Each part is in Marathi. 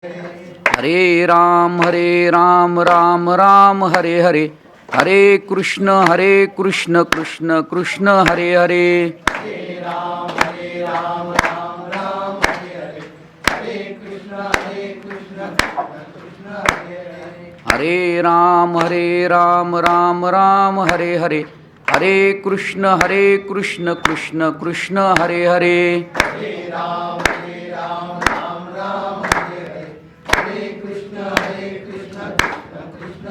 हरे राम राम राम हरे हरे, हरे कृष्ण कृष्ण कृष्ण हरे हरे। हरे राम राम राम हरे हरे, हरे कृष्ण कृष्ण कृष्ण हरे हरे। हरे राम राम हरे हरे, हरे कृष्ण कृष्ण कृष्ण हरे हरे। हरे राम राम राम हरे हरे, हरे कृष्ण कृष्ण कृष्ण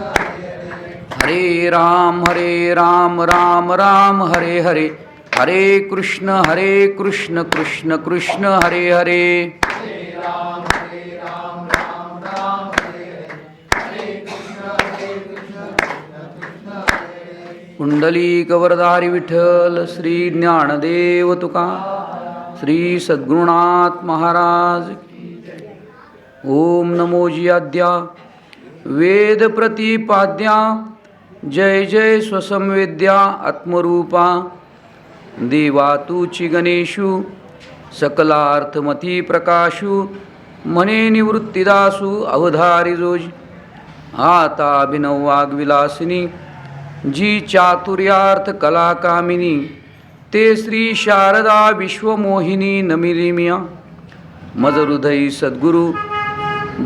हरे हरे। हरे राम राम हरे हरे, हरे कृष्ण कृष्ण कृष्ण हरे हरे। हरे राम राम हरे हरे, हरे कृष्ण कृष्ण कृष्ण हरे हरे। पुंडलीक वरदारी विठ्ठल श्री ज्ञानदेव तुका, श्री सद्गुरुनाथ महाराज की। ओम नमो जियाद्या वेद प्रतिपाद्या, जय जय स्वसंवेद्या आत्मरूपा। देवा तूची गणेशु सकलार्थमती प्रकाशु, म्हणे निवृत्तिदासु अवधारी जोजी। आता अभिनव वाग्विलासिनी, जी चातुर्यार्थ कला कामिनी, ते श्री शारदा विश्वमोहिनी नमिलिमिया। मज हृदयी सद्गुरु,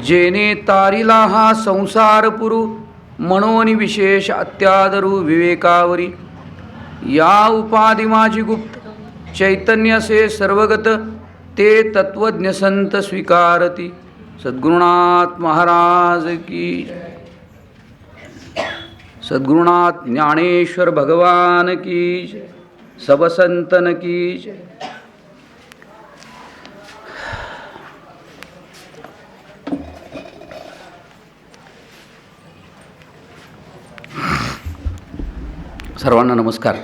जेने तारिला हा संसार पुरु, म्हणून विशेष अत्यादरू विवेकावरी। या उपाधी माझी गुप्त, चैतन्य से सर्वगत, ते तत्वज्ञ संत स्वीकारती। सद्गुरुनाथ महाराज की, सद्गुरुनाथ ज्ञानेश्वर भगवान की, सब संतन की। सर्वांना नमस्कार.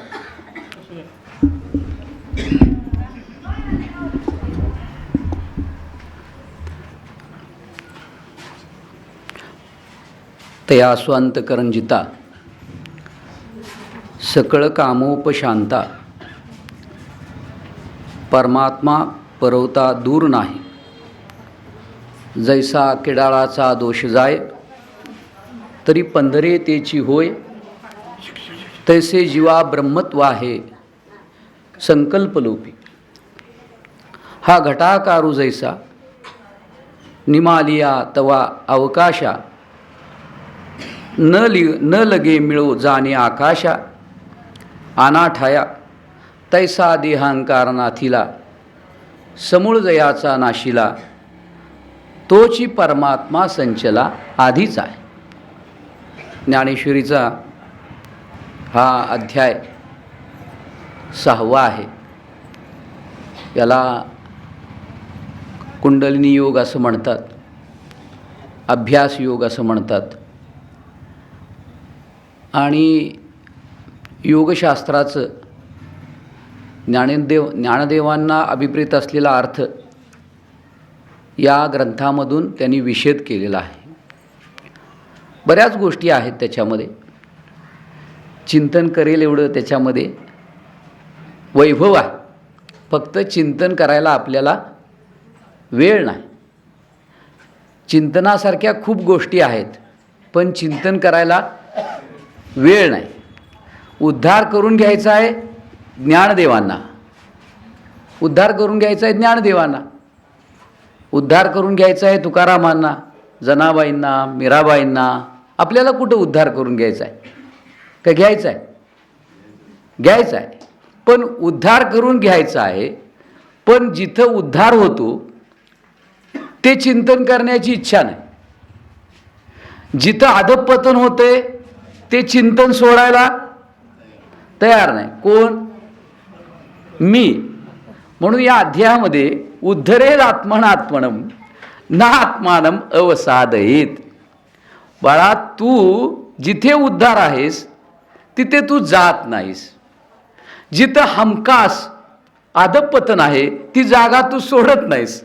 तया स्वांतकरण जिता, सकळ कामोपशांता। परमात्मा परवता दूर नाही, जैसा किडाळाचा दोष जाय, तरी पंधरे तेची होय। तैसे जीवा ब्रह्मत्व आहे संकल्पलोपी। हा घटाकारू जैसा, निमालिया तवा अवकाशा। न लगे मिळो जाणे आकाशा, अनाठाया तैसा देहांकार नाथिला। समूळ जयाचा नाशिला, तोची परमात्मा संचला आधीच आहे. ज्ञानेश्वरीचा हा अध्याय 6वा आहे. याला कुंडलिनी योग असं म्हणतात, अभ्यास योग असं म्हणतात. आणि योगशास्त्राचं ज्ञानदेवांना अभिप्रेत असलेला अर्थ या ग्रंथामधून त्यांनी विषद केलेला आहे. बऱ्याच गोष्टी आहेत त्याच्यामध्ये, चिंतन करेल एवढं त्याच्यामध्ये वैभव आहे. फक्त चिंतन करायला आपल्याला वेळ नाही. चिंतनासारख्या खूप गोष्टी आहेत, पण चिंतन करायला वेळ नाही. उद्धार करून घ्यायचा आहे ज्ञानदेवांना, उद्धार करून घ्यायचा आहे ज्ञानदेवांना, उद्धार करून घ्यायचा आहे तुकारामांना, जनाबाईंना, मीराबाईंना. आपल्याला कुठं उद्धार करून घ्यायचा आहे का? घ्यायचा आहे, घ्यायचा आहे. पण उद्धार करून घ्यायचा आहे, पण जिथं उद्धार होतो ते चिंतन करण्याची इच्छा नाही. जिथं अधःपतन होते ते चिंतन सोडायला तयार नाही. कोण? मी. म्हणून या अध्यायामध्ये उद्धरेद आत्मनात्मनम ना आत्मानम अवसादयेत. बाळा, तू जिथे उद्धार आहेस तिथे तू जात नाहीस. जिथं हमखास अधःपतन आहे ती जागा तू सोडत नाहीस.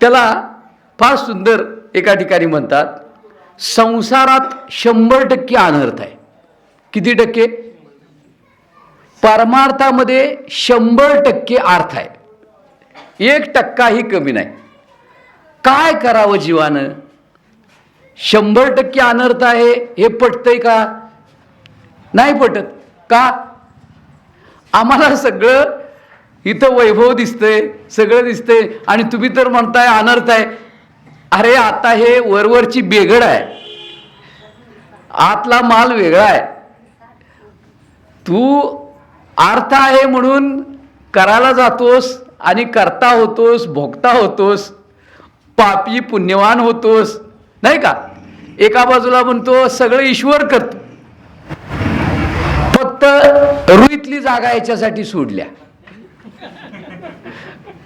त्याला फार सुंदर एका ठिकाणी म्हणतात, संसारात 100% अनर्थ आहे. किती टक्के? परमार्थामध्ये 100% अर्थ आहे, 1% कमी नाही. काय करावं जीवानं? 100% अनर्थ आहे हे पटतंय का? नाही पटत. का? आम्हाला सगळं इथं वैभव दिसतंय, सगळं दिसतंय, आणि तुम्ही तर म्हणताय अनर्थ आहे. अरे आता हे वरवरची बेगड आहे, आतला माल वेगळा आहे. तू अर्थ आहे म्हणून करायला जातोस आणि करता होतोस, भोगता होतोस, पापी पुण्यवान होतोस, नाही का? एका बाजूला म्हणतो सगळं ईश्वर करतो, फक्त रुईतली जागा याच्यासाठी सोडल्या.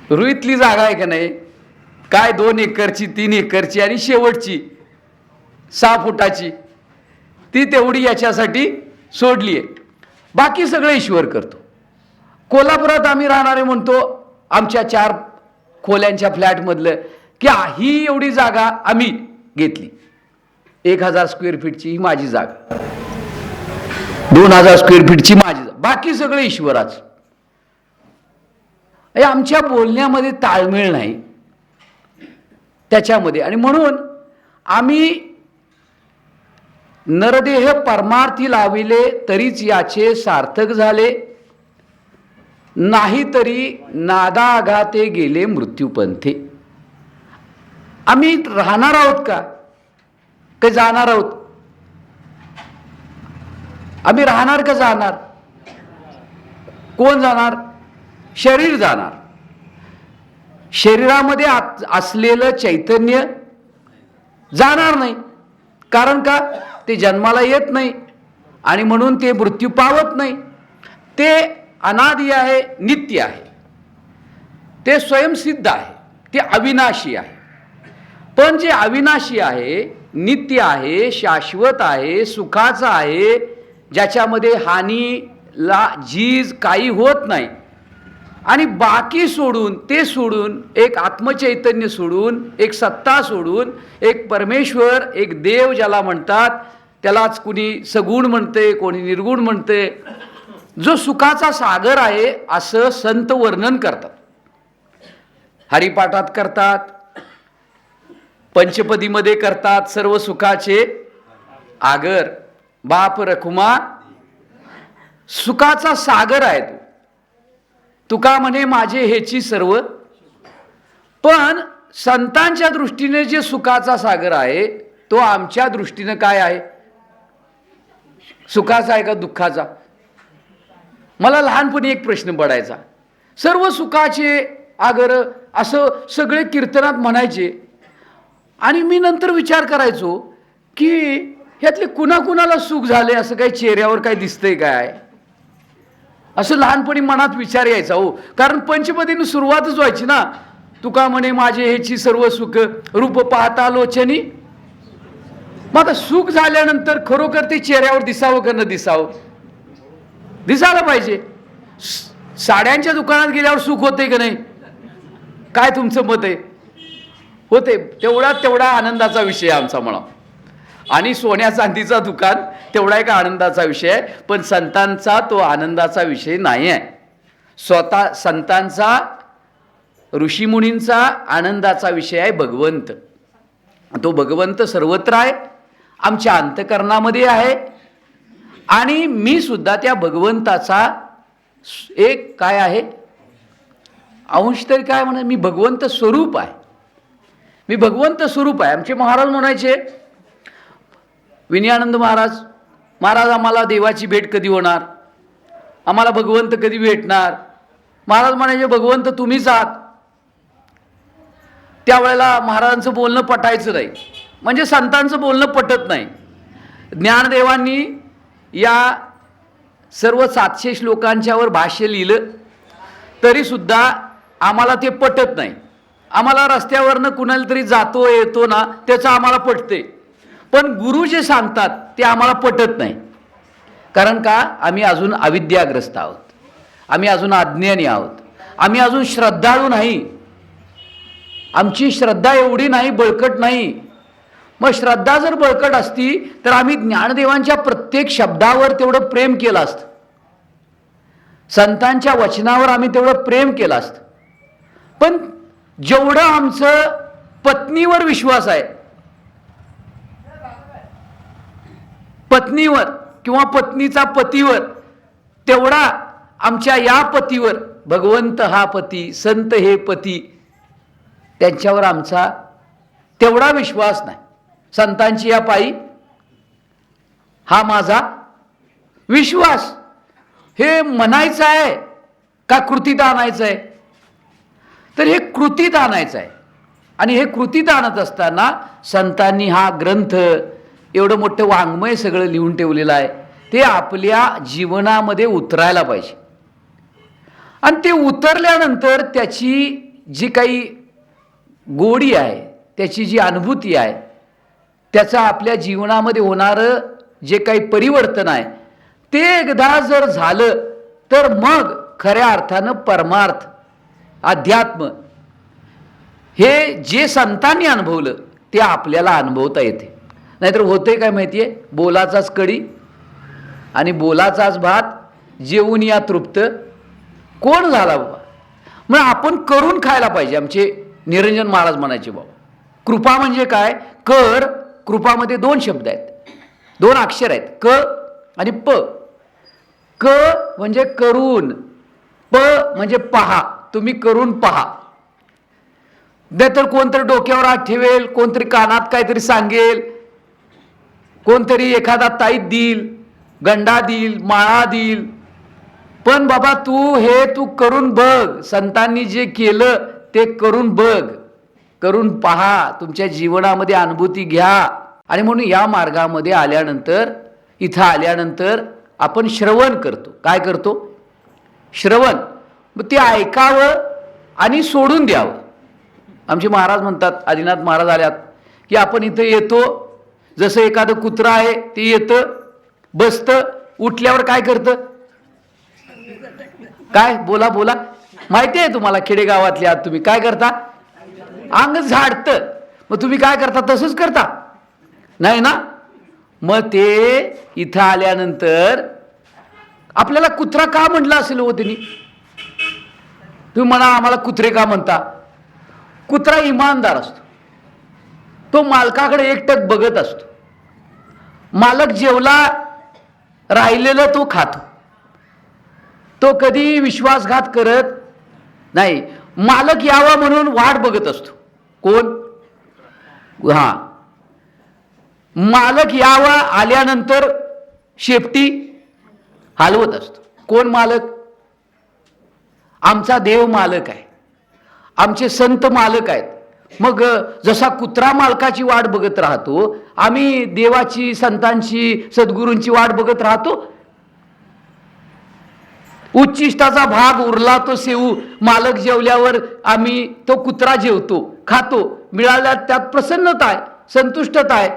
रुईतली जागा आहे का नाही, काय 2 एकरची, 3 एकरची, आणि शेवटची 6 फुटाची, ती तेवढी याच्यासाठी सोडली आहे. बाकी सगळं ईश्वर करतो. कोल्हापुरात आम्ही राहणारे म्हणतो आमच्या 4 खोल्यांच्या फ्लॅटमधलं की ही एवढी जागा आम्ही घेतली, 1000 स्क्वेअर फीटची ही माझी जागा, 2000 स्क्वेअर फीटची माझी जागा, बाकी सगळं ईश्वराचं. आमच्या बोलण्यामध्ये ताळमेळ नाही त्याच्यामध्ये, आणि म्हणून आम्ही नरदेह परमार्थी लाविले तरीच याचे सार्थक झाले, नाही तरी नादाघाते गेले मृत्यूपंथे. आम्ही राहणार आहोत का जाणार आहोत? आम्ही राहणार का जाणार? कोण जाणार? शरीर जाणार. शरीरामध्ये असलेलं चैतन्य जाणार नाही. कारण का? ते जन्माला येत नाही आणि म्हणून ते मृत्यू पावत नाही. ते अनादि आहे, नित्य आहे, ते स्वयंसिद्ध आहे, ते अविनाशी आहे. पण जे अविनाशी आहे, नित्य आहे, शाश्वत आहे, सुखाचं आहे, ज्याच्यामध्ये हानीला झीज काही होत नाही, आणि बाकी सोडून, ते सोडून, एक आत्मचैतन्य सोडून, एक सत्ता सोडून, एक परमेश्वर, एक देव ज्याला म्हणतात, त्यालाच कुणी सगुण म्हणते, कोणी निर्गुण म्हणते, जो सुखाचा सागर आहे असं संत वर्णन करतात. हरिपाठात करतात, पंचपदीमध्ये करतात, सर्व सुखाचे आगर. बाप रखुमा सुखाचा सागर आहे तो. तुका म्हणे माझे हेची सर्व. पण संतांच्या दृष्टीने जे सुखाचा सागर आहे तो आमच्या दृष्टीने काय आहे? सुखाचा आहे का दुःखाचा? मला लहानपणी एक प्रश्न पडायचा. सर्व सुखाचे आगर असं सगळे कीर्तनात म्हणायचे, आणि मी नंतर विचार करायचो की ह्यातले कुणाकुणाला सुख झाले, असं काही चेहऱ्यावर काय दिसतंय काय, असं लहानपणी मनात विचार यायचा. हो, कारण पंचपदीनं सुरुवातच व्हायची ना, तुका म्हणे माझे हेची सर्व सुख रूप पाहता लोचनी. मग आता सुख झाल्यानंतर खरोखर ते चेहऱ्यावर दिसावं का न दिसावं? दिसायला पाहिजे. साड्यांच्या दुकानात गेल्यावर सुख होते का नाही? काय तुमचं मत आहे? होते. तेवढा आनंदाचा विषय आमचा म्हणा. आणि सोन्या चांदीचा दुकान तेवढा एक आनंदाचा विषय आहे, पण संतांचा तो आनंदाचा विषय नाही आहे. स्वतः संतांचा, ऋषीमुनींचा आनंदाचा विषय आहे भगवंत. तो भगवंत सर्वत्र आहे, आमच्या अंतःकरणामध्ये आहे, आणि मी सुद्धा त्या भगवंताचा एक काय आहे, अंश तरी काय म्हणा, मी भगवंत स्वरूप आहे. मी भगवंत स्वरूप आहे. आमचे महाराज म्हणायचे, विनयानंद महाराज आम्हाला देवाची भेट कधी होणार, आम्हाला भगवंत कधी भेटणार? महाराज म्हणायचे भगवंत तुम्हीच आहात. त्यावेळेला महाराजांचं बोलणं पटायचं नाही, म्हणजे संतांचं बोलणं पटत नाही. ज्ञानदेवांनी या सर्व 700 श्लोकांच्यावर भाष्य लिहिलं तरीसुद्धा आम्हाला ते पटत नाही. आम्हाला रस्त्यावरनं कुणाला तरी जातो येतो ना, त्याचं आम्हाला पटते, पण गुरु जे सांगतात ते आम्हाला पटत नाही. कारण का? आम्ही अजून अविद्याग्रस्त आहोत, आम्ही अजून अज्ञानी आहोत, आम्ही अजून श्रद्धाळू नाही. आमची श्रद्धा एवढी नाही, बळकट नाही. मग श्रद्धा जर बळकट असती तर आम्ही ज्ञानदेवांच्या प्रत्येक शब्दावर तेवढं प्रेम केलं असतं, संतांच्या वचनावर आम्ही तेवढं प्रेम केलं असतं. पण जेवढं आमचं पत्नीवर विश्वास आहे, पत्नीवर किंवा पत्नीचा पतीवर, तेवढा आमच्या या पतीवर, भगवंत हा पती, संत हे पती, त्यांच्यावर आमचा तेवढा विश्वास नाही. संतांची या पायी हा माझा विश्वास. हे म्हणायचं आहे का कृतीत आणायचं आहे? तर हे कृतीत आणायचं आहे. आणि हे कृतीत आणत असताना संतांनी हा ग्रंथ, एवढं मोठं वाङ्मय सगळं लिहून ठेवलेलं आहे, ते आपल्या जीवनामध्ये उतरायला पाहिजे. आणि ते उतरल्यानंतर त्याची जी काही गोडी आहे, त्याची जी अनुभूती आहे, त्याचं आपल्या जीवनामध्ये होणारं जे काही परिवर्तन आहे, ते एकदा जर झालं तर मग खऱ्या अर्थानं परमार्थ, अध्यात्म हे जे संतांनी अनुभवलं ते आपल्याला अनुभवता येते. नाहीतर होते काय माहिती आहे, बोलाचाच कडी आणि बोलाचाच भात, जेवून या तृप्त कोण झाला बाबा. मग आपण करून खायला पाहिजे. आमचे निरंजन महाराज म्हणायचे, बाबा कृपा म्हणजे काय? कर, कृपामध्ये 2 शब्द आहेत, 2 अक्षर आहेत, क आणि प. क म्हणजे करून, प म्हणजे पहा, तुम्ही करून पहा. नाहीतर कोणतरी डोक्यावर हात ठेवेल, कोणतरी कानात काहीतरी सांगेल, कोणतरी एखादा ताईत देईल, गंडा देईल, माळा देईल, पण बाबा तू करून बघ. संतांनी जे केलं ते करून बघ, करून पहा, तुमच्या जीवनामध्ये अनुभूती घ्या. आणि म्हणून या मार्गामध्ये आल्यानंतर, इथं आल्यानंतर आपण श्रवण करतो. काय करतो? श्रवण. मग ते ऐकावं आणि सोडून द्यावं. आमचे महाराज म्हणतात, आदिनाथ महाराज आल्यात की आपण इथं येतो, जसं एखादं कुत्रं आहे ते येतं, बसतं, उठल्यावर काय करतं? काय? बोला बोला. माहिती आहे तुम्हाला, खेडेगावातले आहात तुम्ही, काय करता? अंग झाडतं. मग तुम्ही काय करता? तसंच करता नाही ना? मग ते इथं आल्यानंतर आपल्याला कुत्रा का म्हटलं असेल हो त्यांनी? तुम्ही म्हणा आम्हाला कुत्रे का म्हणता? कुत्रा इमानदार असतो, तो मालकाकडे एकटक बघत असतो. मालक जेवला राहिलेलं तो खातो, तो कधी विश्वासघात करत नाही. मालक यावा म्हणून वाट बघत असतो. कोण? हा, मालक यावा, आल्यानंतर शेपटी हलवत असतो. कोण मालक? आमचा देव मालक आहे, आमचे संत मालक आहेत. मग जसा कुत्रा मालकाची वाट बघत राहतो, आम्ही देवाची, संतांची, सद्गुरूंची वाट बघत राहतो. उच्चिष्टाचा भाग उरला तो सेवू, मालक जेवल्यावर आम्ही तो कुत्रा जेवतो, खातो, मिळाल्या त्यात प्रसन्नता आहे, संतुष्टता आहे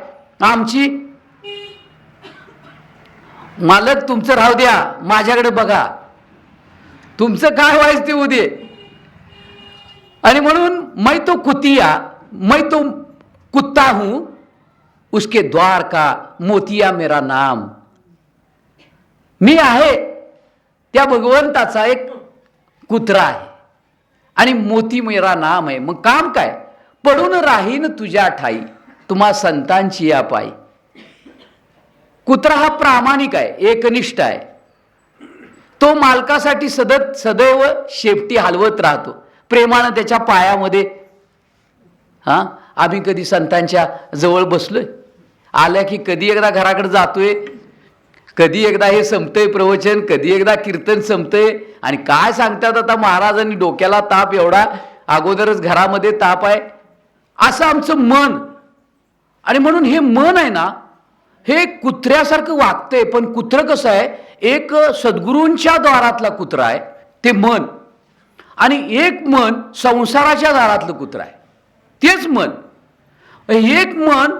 आमची. मालक तुमचं राहू द्या, माझ्याकडे बघा, तुमचं काय व्हायचं ते उद्या. आणि म्हणून मैं तो कुतिया, मैं तो कुत्ता हूं, उसके द्वार का मोतिया मेरा नाम. मी आहे त्या भगवंताचा एक कुत्रा आहे आणि मोती मेरा नाम आहे. मग काम काय? पडून राहीन तुझ्या ठाई, तुम्हा संतांची या पायी. कुत्रा हा प्रामाणिक आहे, एकनिष्ठ आहे. तो मालकासाठी सदैव शेपटी हलवत राहतो, प्रेमानं त्याच्या पायामध्ये. हां, आम्ही कधी संतांच्या जवळ बसलोय? आल्या की कधी एकदा घराकडे जातोय, कधी एकदा हे संपतंय प्रवचन, कधी एकदा कीर्तन संपतंय. आणि काय सांगतात आता महाराजांनी, डोक्याला ताप एवढा, अगोदरच घरामध्ये ताप आहे, असं आमचं मन. आणि म्हणून हे मन आहे ना, हे कुत्र्यासारखं वागतंय. पण कुत्रं कसं आहे? एक सद्गुरूंच्या द्वारातला कुत्रा आहे ते मन, आणि एक मन संसाराच्या दारातलं कुत्रा आहे तेच मन. एक मन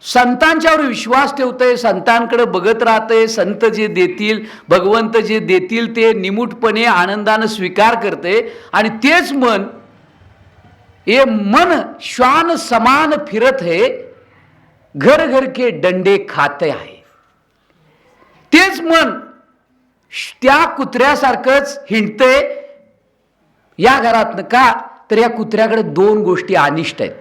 संतांच्यावर विश्वास ठेवतंय, संतांकडे बघत राहतंय, संत जे देतील, भगवंत जे देतील ते निमूटपणे आनंदानं स्वीकार करते. आणि तेच मन, ये मन श्वान समान फिरत है, घर घर के डंडे खाते आहे. तेच मन त्या कुत्र्यासारखंच हिंडतंय या घरातनं. का तर या कुत्र्याकडे 2 गोष्टी अनिष्ट आहेत.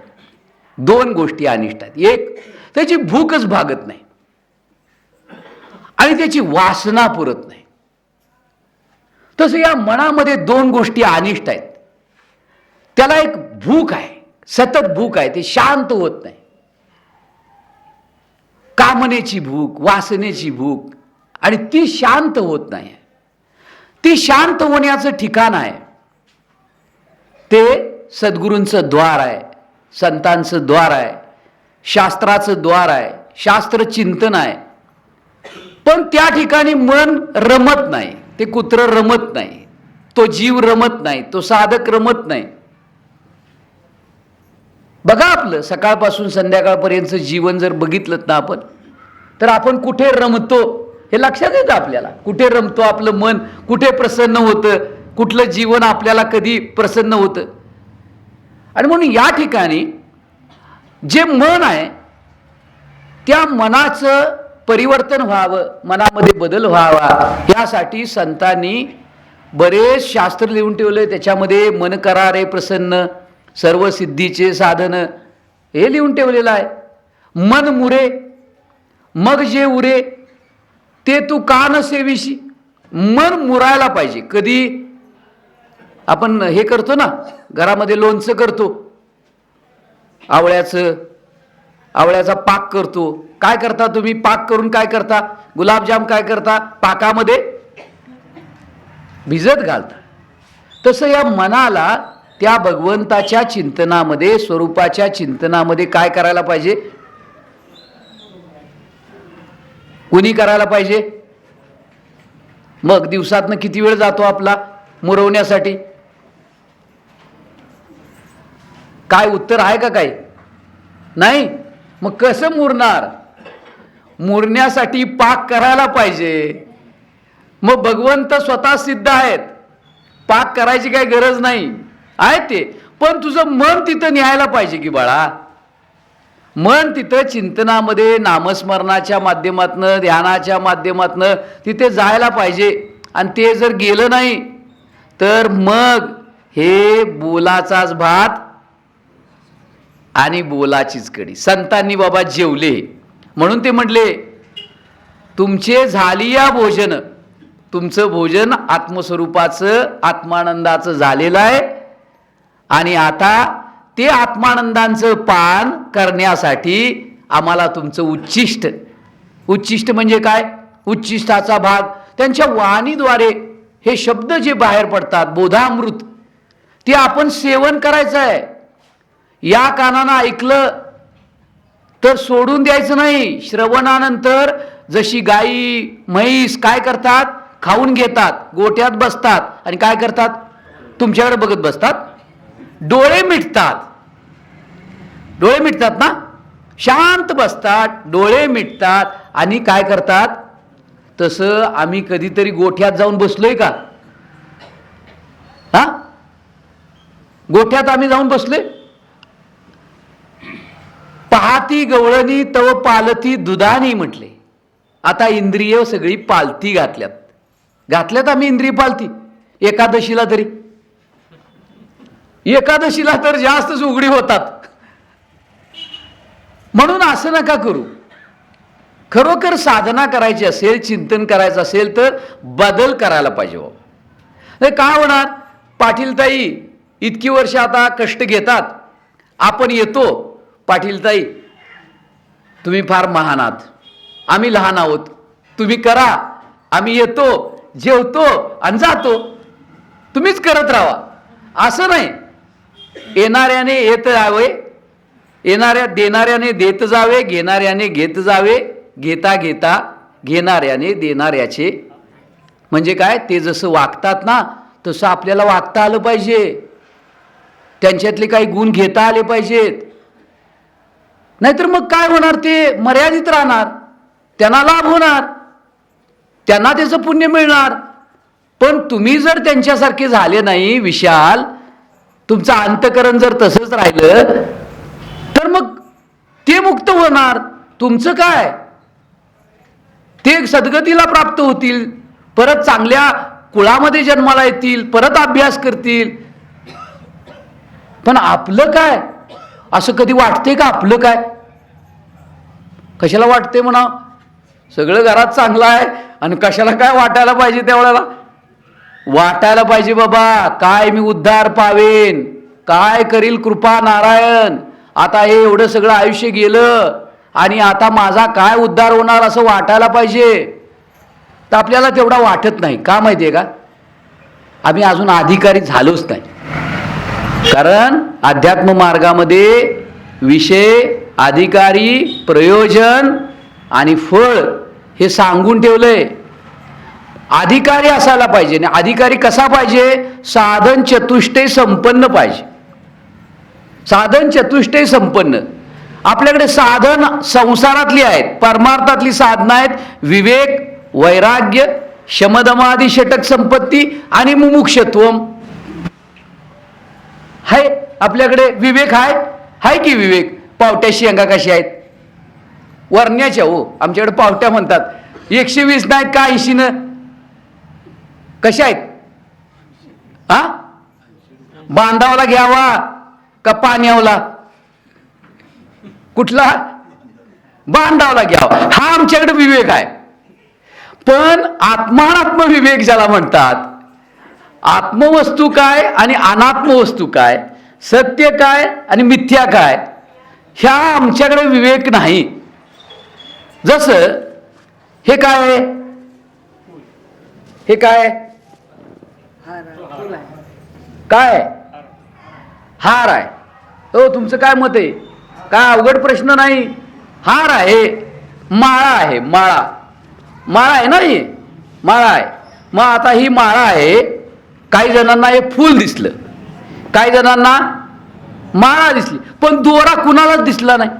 दोन गोष्टी अनिष्ट आहेत. एक, त्याची भूकच भागत नाही आणि त्याची वासना पुरत नाही. तसं या मनामध्ये दोन गोष्टी अनिष्ट आहेत. त्याला एक भूक आहे, सतत भूक आहे, ते शांत होत नाही. कामनेची भूक, वासनेची भूक, आणि ती शांत होत नाही. ती शांत होण्याचं ठिकाण आहे ते सद्गुरूंचं द्वार आहे, संतांचं द्वार आहे, शास्त्राचं द्वार आहे, शास्त्र चिंतन आहे. पण त्या ठिकाणी मन रमत नाही, ते कुत्र रमत नाही, तो जीव रमत नाही, तो साधक रमत नाही. बघा आपलं सकाळपासून संध्याकाळपर्यंतचं जीवन जर बघितलं ना आपण, तर आपण कुठे रमतो हे लक्षात येतं आपल्याला. कुठे रमतो आपलं मन, कुठे प्रसन्न होतं, कुठलं जीवन आपल्याला कधी प्रसन्न होतं. आणि म्हणून या ठिकाणी जे मन आहे त्या मनाचं परिवर्तन व्हावं, मनामध्ये बदल व्हावा, यासाठी संतांनी बरेच शास्त्र लिहून ठेवले. त्याच्यामध्ये मन करारे प्रसन्न, सर्व सिद्धीचे साधन हे लिहून ठेवलेलं आहे. मन मुरे मग जे उरे ते तू का न सेविशी. मन मुरायला पाहिजे. कधी आपण हे करतो ना, घरामध्ये लोणचं करतो, आवळ्याचा पाक करतो. काय करता तुम्ही? पाक करून काय करता? गुलाबजाम काय करता? पाकामध्ये भिजत घालता. तसं या मनाला त्या भगवंताच्या चिंतनामध्ये, स्वरूपाच्या चिंतनामध्ये काय करायला पाहिजे? कुणी करायला पाहिजे? मग दिवसातनं किती वेळ जातो आपला मुरवण्यासाठी? काय उत्तर आहे का? काही नाही. मग कसं मुरणार? मुरण्यासाठी पाक करायला पाहिजे. मग भगवंत स्वतः सिद्ध आहेत, पाक करायची काही गरज नाही आहे ते. पण तुझं मन तिथं न्यायला पाहिजे की बाळा. मन तिथं चिंतनामध्ये, नामस्मरणाच्या माध्यमातनं, ध्यानाच्या माध्यमातनं तिथे जायला पाहिजे. आणि ते जर गेलं नाही तर मग हे बोलाचाच भात आणि बोलाचीच कडी. संतांनी बाबा जेवले म्हणून ते म्हटले, तुमचे झालिया भोजन. तुमचं भोजन आत्मस्वरूपाचं, आत्मानंदाचं झालेलं आहे. आणि आता ते आत्मानंदांचं पान करण्यासाठी आम्हाला तुमचं उच्छिष्ट. उच्छिष्ट म्हणजे काय? उच्छिष्टाचा भाग. त्यांच्या वाणीद्वारे हे शब्द जे बाहेर पडतात, बोधामृत, ते आपण सेवन करायचं आहे. या कानानं ऐकलं तर सोडून द्यायचं नाही. श्रवणानंतर जशी गाई म्हैस काय करतात? खाऊन घेतात, गोठ्यात बसतात आणि काय करतात? तुमच्याकडे बघत बसतात, डोळे मिटतात. डोळे मिटतात ना, शांत बसतात, डोळे मिटतात आणि काय करतात? तसं आम्ही कधीतरी गोठ्यात जाऊन बसलोय का? हा, गोठ्यात आम्ही जाऊन बसलोय? पाहती गवळणी तव पालती दुधानी म्हटले. आता इंद्रिय सगळी पालती घातल्यात आम्ही इंद्रिय पालती. एकादशीला तरी, एकादशीला तर जास्तच उघडी होतात. म्हणून असं नका करू. खरोखर साधना करायची असेल, चिंतन करायचं असेल तर बदल करायला पाहिजे. नाही का होणार? पाटीलताई इतकी वर्ष आता कष्ट घेतात, आपण येतो, पाटीलताई तुम्ही फार महान आहात, आम्ही लहान आहोत, तुम्ही करा, आम्ही येतो, जेवतो आणि जातो, तुम्हीच करत राहा. असं नाही. येणाऱ्याने येत जावे, देणाऱ्याने देत जावे, घेणाऱ्याने घेत जावे, घेता घेता घेणाऱ्याने देणाऱ्याचे. म्हणजे काय? ते जसं वागतात ना तसं आपल्याला वागता आलं पाहिजे. त्यांच्यातले काही गुण घेता आले पाहिजेत. नाहीतर मग काय होणार? ते मर्यादित राहणार, त्यांना लाभ होणार, त्यांना त्याचं पुण्य मिळणार. पण तुम्ही जर त्यांच्यासारखे झाले नाही विशाल, तुमचं अंतकरण जर तसंच राहिलं तर मग ते मुक्त होणार. तुमचं काय? ते सद्गतीला प्राप्त होतील, परत चांगल्या कुळामध्ये जन्माला येतील, परत अभ्यास करतील. पण आपलं काय? असं कधी वाटते का आपलं काय? कशाला वाटते म्हणा? सगळं घरात चांगलं आहे आणि कशाला काय वाटायला पाहिजे? त्यावेळेला वाटायला पाहिजे बाबा, काय मी उद्धार पावेन, काय करील कृपा नारायण, आता हे एवढं सगळं आयुष्य गेलं आणि आता माझा काय उद्धार होणार असं वाटायला पाहिजे. तर आपल्याला तेवढा वाटत नाही. का माहिती आहे का? आम्ही अजून अधिकारी झालोच नाही. कारण अध्यात्म मार्गामध्ये विषय, अधिकारी, प्रयोजन आणि फळ हे सांगून ठेवलंय. अधिकारी असायला पाहिजे. आणि अधिकारी कसा पाहिजे? साधन चतुष्टय संपन्न पाहिजे. साधन चतुष्टय संपन्न. आपल्याकडे साधन संसारातली आहेत, परमार्थातली साधनं आहेत. विवेक, वैराग्य, शमदमादी षटक संपत्ती आणि मुमुक्षत्वम आहे. आपल्याकडे विवेक आहे की विवेक? पावट्याशी अंगा कशी आहेत? वरण्याच्या हो, आमच्याकडे पावट्या म्हणतात. 120 नाहीत का 80? कशा आहेत? हा, बांधावला घ्यावा का पाण्यावला? कुठला? बांधावला घ्यावा. हा आमच्याकडे विवेक आहे. पण आत्मानात्म विवेक ज्याला म्हणतात, आत्मवस्तू काय आणि अनात्मवस्तू काय, सत्य काय आणि मिथ्या काय, ह्या आमच्याकडे विवेक नाही. जसं हे काय, हे काय काय हार आहे. हो, तुमचं काय मत आहे? काय अवघड प्रश्न नाही. हार आहे, माळा आहे, माळा आहे ना, ही माळा आहे. मग आता ही माळा आहे, काही जणांना हे फूल दिसलं, काही जणांना माळा दिसली, पण दोरा कुणालाच दिसला नाही.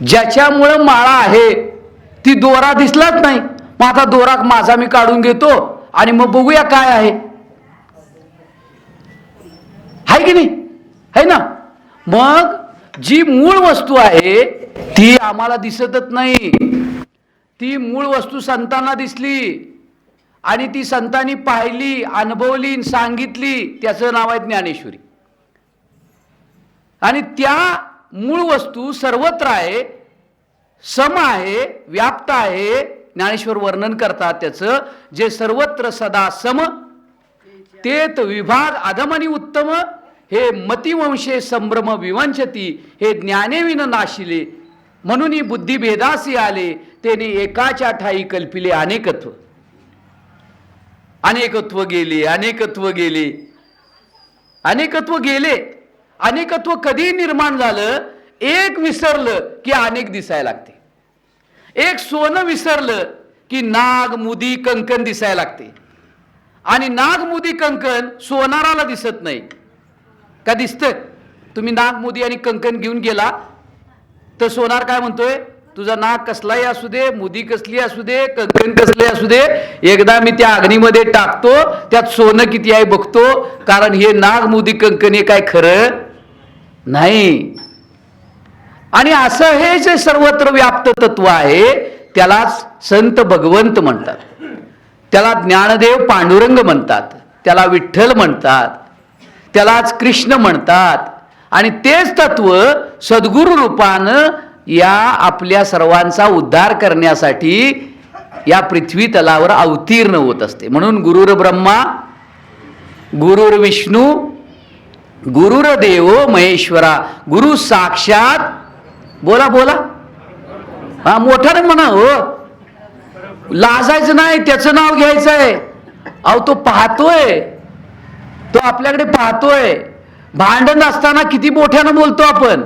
ज्याच्यामुळं माळा आहे ती दोरा दिसलाच नाही. मग आता दोरा माझा मी काढून घेतो आणि मग बघूया काय आहे की नाही? है ना? मग जी मूळ वस्तू आहे ती आम्हाला दिसतच नाही. ती मूळ वस्तू संतांना दिसली आणि ती संतांनी पाहिली, अनुभवली, सांगितली. त्याचं नाव आहे ज्ञानेश्वरी. आणि त्या मूळ वस्तू सर्वत्र आहे, सम आहे, व्याप्त आहे. ज्ञानेश्वर वर्णन करतात त्याचं, जे सर्वत्र सदा सम तेत विभाग अधमनी उत्तम, हे मतिवंशे संभ्रम विवंचती, हे ज्ञानेविन नाशिले, म्हणून बुद्धिभेदासी आले, तेने एकाच्या ठाई कल्पिले अनेकत्व. अनेकत्व गेले, अनेकत्व गेले, अनेकत्व गेले. अनेकत्व कधी निर्माण झालं? एक विसरलं की अनेक दिसायला लागते. एक सोनं विसरलं की नाग, मुदी, कंकण दिसायला लागते. आणि नाग, मुदी, कंकण सोनाराला दिसत नाही. का दिसतं? तुम्ही नाग, मुदी आणि कंकण घेऊन गेला तर सोनार काय म्हणतोय? तुझा नाग कसलाही असू दे, मुदी कसली असू दे, कंकण कसले असू दे, एकदा मी त्या अग्नीमध्ये टाकतो, त्यात सोनं किती आहे बघतो. कारण हे नाग, मुदी, कंकण हे काय खरं नाही. आणि असं हे जे सर्वत्र व्याप्त तत्व आहे त्यालाच संत भगवंत म्हणतात, त्याला ज्ञानदेव पांडुरंग म्हणतात, त्याला विठ्ठल म्हणतात, त्यालाच कृष्ण म्हणतात. आणि तेच तत्व सद्गुरु रूपानं या आपल्या सर्वांचा उद्धार करण्यासाठी या पृथ्वी तलावर अवतीर्ण होत असते. म्हणून गुरुर ब्रह्मा, गुरुर विष्णू, गुरुर देव महेश्वरा, गुरु साक्षात. बोला बोला, हा मोठ्याने म्हणा हो, लाजायचं नाही, त्याचं नाव घ्यायचं आहे. अहो तो पाहतोय, तो आपल्याकडे पाहतोय. भांडण असताना किती मोठ्यानं बोलतो आपण,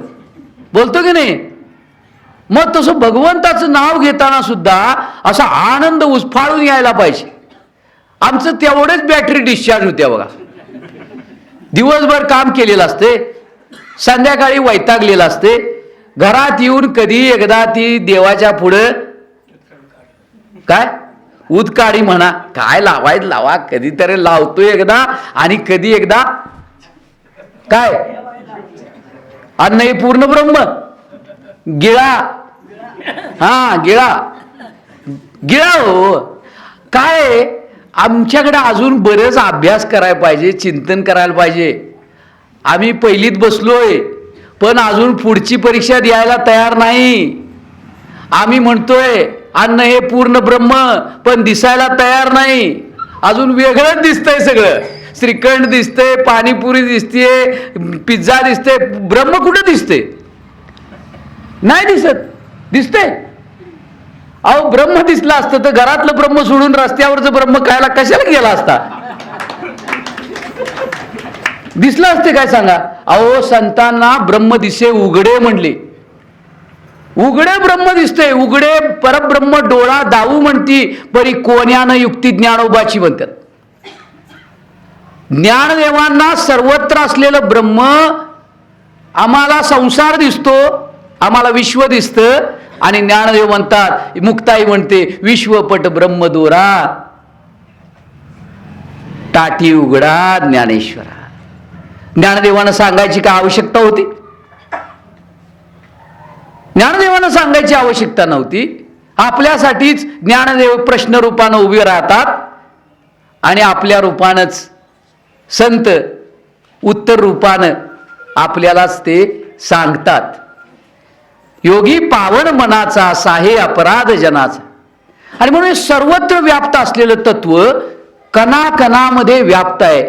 बोलतो की नाही? मग तसं भगवंताचं नाव घेताना सुद्धा असा आनंद उस्फाळून यायला पाहिजे. आमचं तेवढेच बॅटरी डिस्चार्ज होत्या बघा. दिवसभर काम केलेलं असते, संध्याकाळी वैतागलेलं असते, घरात येऊन कधी एकदा ती देवाच्या पुढं काय उदकाडी म्हणा, काय लावायचं लावा, कधीतरी लावतोय एकदा, आणि कधी एकदा काय अन्न हे पूर्ण ब्रह्म गिळा. हा गिळा गिळा. हो काय, आमच्याकडे अजून बरेच अभ्यास करायला पाहिजे, चिंतन करायला पाहिजे. आम्ही पहिलीत बसलोय पण अजून पुढची परीक्षा द्यायला तयार नाही. आम्ही म्हणतोय अन्न हे पूर्ण ब्रह्म पण दिसायला तयार नाही. अजून वेगळंच दिसतंय सगळं. श्रीखंड दिसतंय, पाणीपुरी दिसतेय, पिझ्झा दिसते, ब्रह्म कुठं दिसते? नाही दिसत. दिसतंय? अहो ब्रह्म दिसला असतं तर घरातलं ब्रह्म सोडून रस्त्यावरचं ब्रह्म खायला कशाला गेला असता? दिसलं असते काय सांगा? अहो संतांना ब्रह्म दिसे उघडे म्हणले. उघडे ब्रह्म दिसते. उघडे परब्रह्म डोळा दाऊ म्हणती परी कोण्यानं युक्ती ज्ञानोबाची म्हणतात. ज्ञानदेवांना सर्वत्र असलेलं ब्रह्म आम्हाला संसार दिसतो, आम्हाला विश्व दिसतं आणि ज्ञानदेव म्हणतात, मुक्ताई म्हणते विश्वपट ब्रह्मदोरा टाटी उघडा ज्ञानेश्वरा. ज्ञानदेवानं सांगायची काय आवश्यकता होती? ज्ञानदेवानं सांगायची आवश्यकता नव्हती. आपल्यासाठीच ज्ञानदेव प्रश्न रूपानं उभे राहतात आणि आपल्या रूपानंच संत उत्तर रूपानं आपल्यालाच ते सांगतात. योगी पावन मनाचा साहे अपराध जनाचा. आणि म्हणून सर्वत्र व्याप्त असलेलं तत्व कणाकणामध्ये व्याप्त आहे.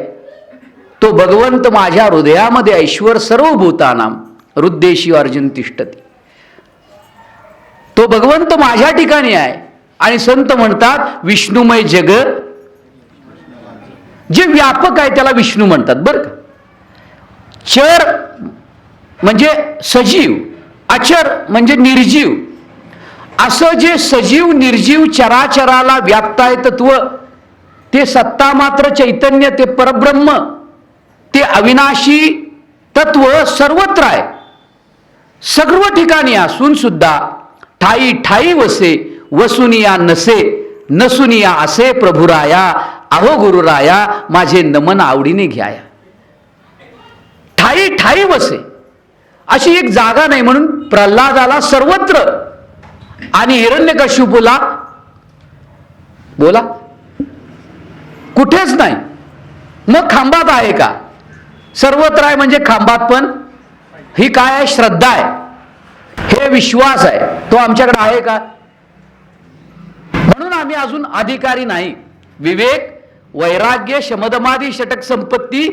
तो भगवंत माझ्या हृदयामध्ये ऐश्वर सर्व भूतानाम हृद्देशी अर्जुन तिष्ठती. तो भगवंत माझ्या ठिकाणी आहे. आणि संत म्हणतात विष्णुमय जग जे व्यापक आहे त्याला विष्णू म्हणतात बरं का. चर म्हणजे सजीव, अचर म्हणजे निर्जीव. असं जे सजीव निर्जीव चराचराला व्याप्त आहे तत्व, ते सत्ता मात्र चैतन्य, ते परब्रह्म, ते अविनाशी तत्व सर्वत्र आहे. सर्व ठिकाणी असून सुद्धा ठाई ठाई वसे वसुनिया नसे नसुनिया असे प्रभुराया अहो गुरुराया माझे नमन आवडीने घ्याया. ठाई ठाई वसे अशी एक जागा नाही. म्हणून प्रल्हादाला सर्वत्र आणि हिरण्यकश्यपूला बोला कुठेच नाही. मग खांबात आहे का? सर्वत्र आहे म्हणजे खांबात पण. ही काय आहे? श्रद्धा आहे, हे विश्वास आहे. तो आमच्याकडे आहे का? म्हणून आम्ही अजून अधिकारी नाही. विवेक, वैराग्य, शमदमादी, षटक संपत्ती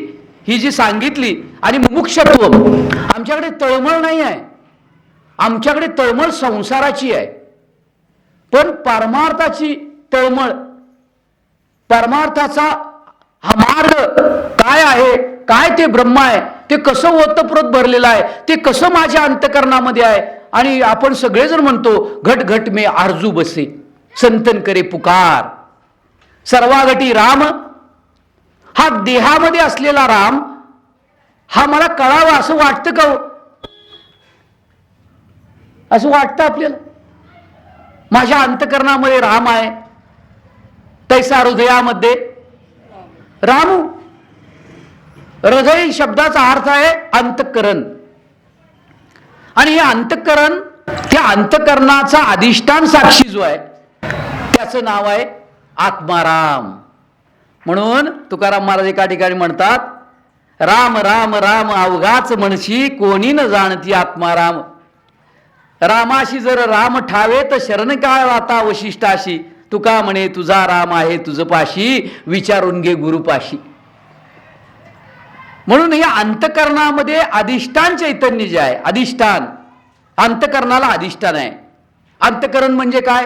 ही जी सांगितली आणि मुमुक्षत्व, आमच्याकडे तळमळ नाही आहे. आमच्याकडे तळमळ संसाराची आहे. पण परमार्थाची तळमळ, परमार्थाचा हा मार्ग काय आहे, काय ते ब्रह्म आहे, ते कसं ओतप्रोत भरलेलं आहे, ते कसं माझ्या अंतकरणामध्ये आहे. आणि आपण सगळेजण म्हणतो घट घट में आरजू बसे संतन करे पुकार. सर्वागटी राम, हा देहामध्ये असलेला राम हा मला कळावा असं वाटतं का? असं वाटतं आपल्याला? माझ्या अंतकरणामध्ये राम आहे, तैसा हृदयामध्ये राम. हृदय शब्दाचा अर्थ आहे अंतकरण. आणि हे अंतकरण, त्या अंतकरणाचा अधिष्ठान साक्षी जो आहे त्याचं नाव आहे आत्माराम. म्हणून तुकाराम महाराज एका ठिकाणी म्हणतात राम राम राम अवघाच म्हणशी कोणी न जाणती आत्माराम. रामाशी जर राम ठावे तर शरण काय वाता वशिष्ठाशी. तुका म्हणे तुझा राम आहे तुझ पाशी विचारून घे गुरुपाशी. म्हणून या अंतकरणामध्ये अधिष्ठान चैतन्य जे आहे, अधिष्ठान, अंतकरणाला अधिष्ठान आहे. अंतकरण म्हणजे काय?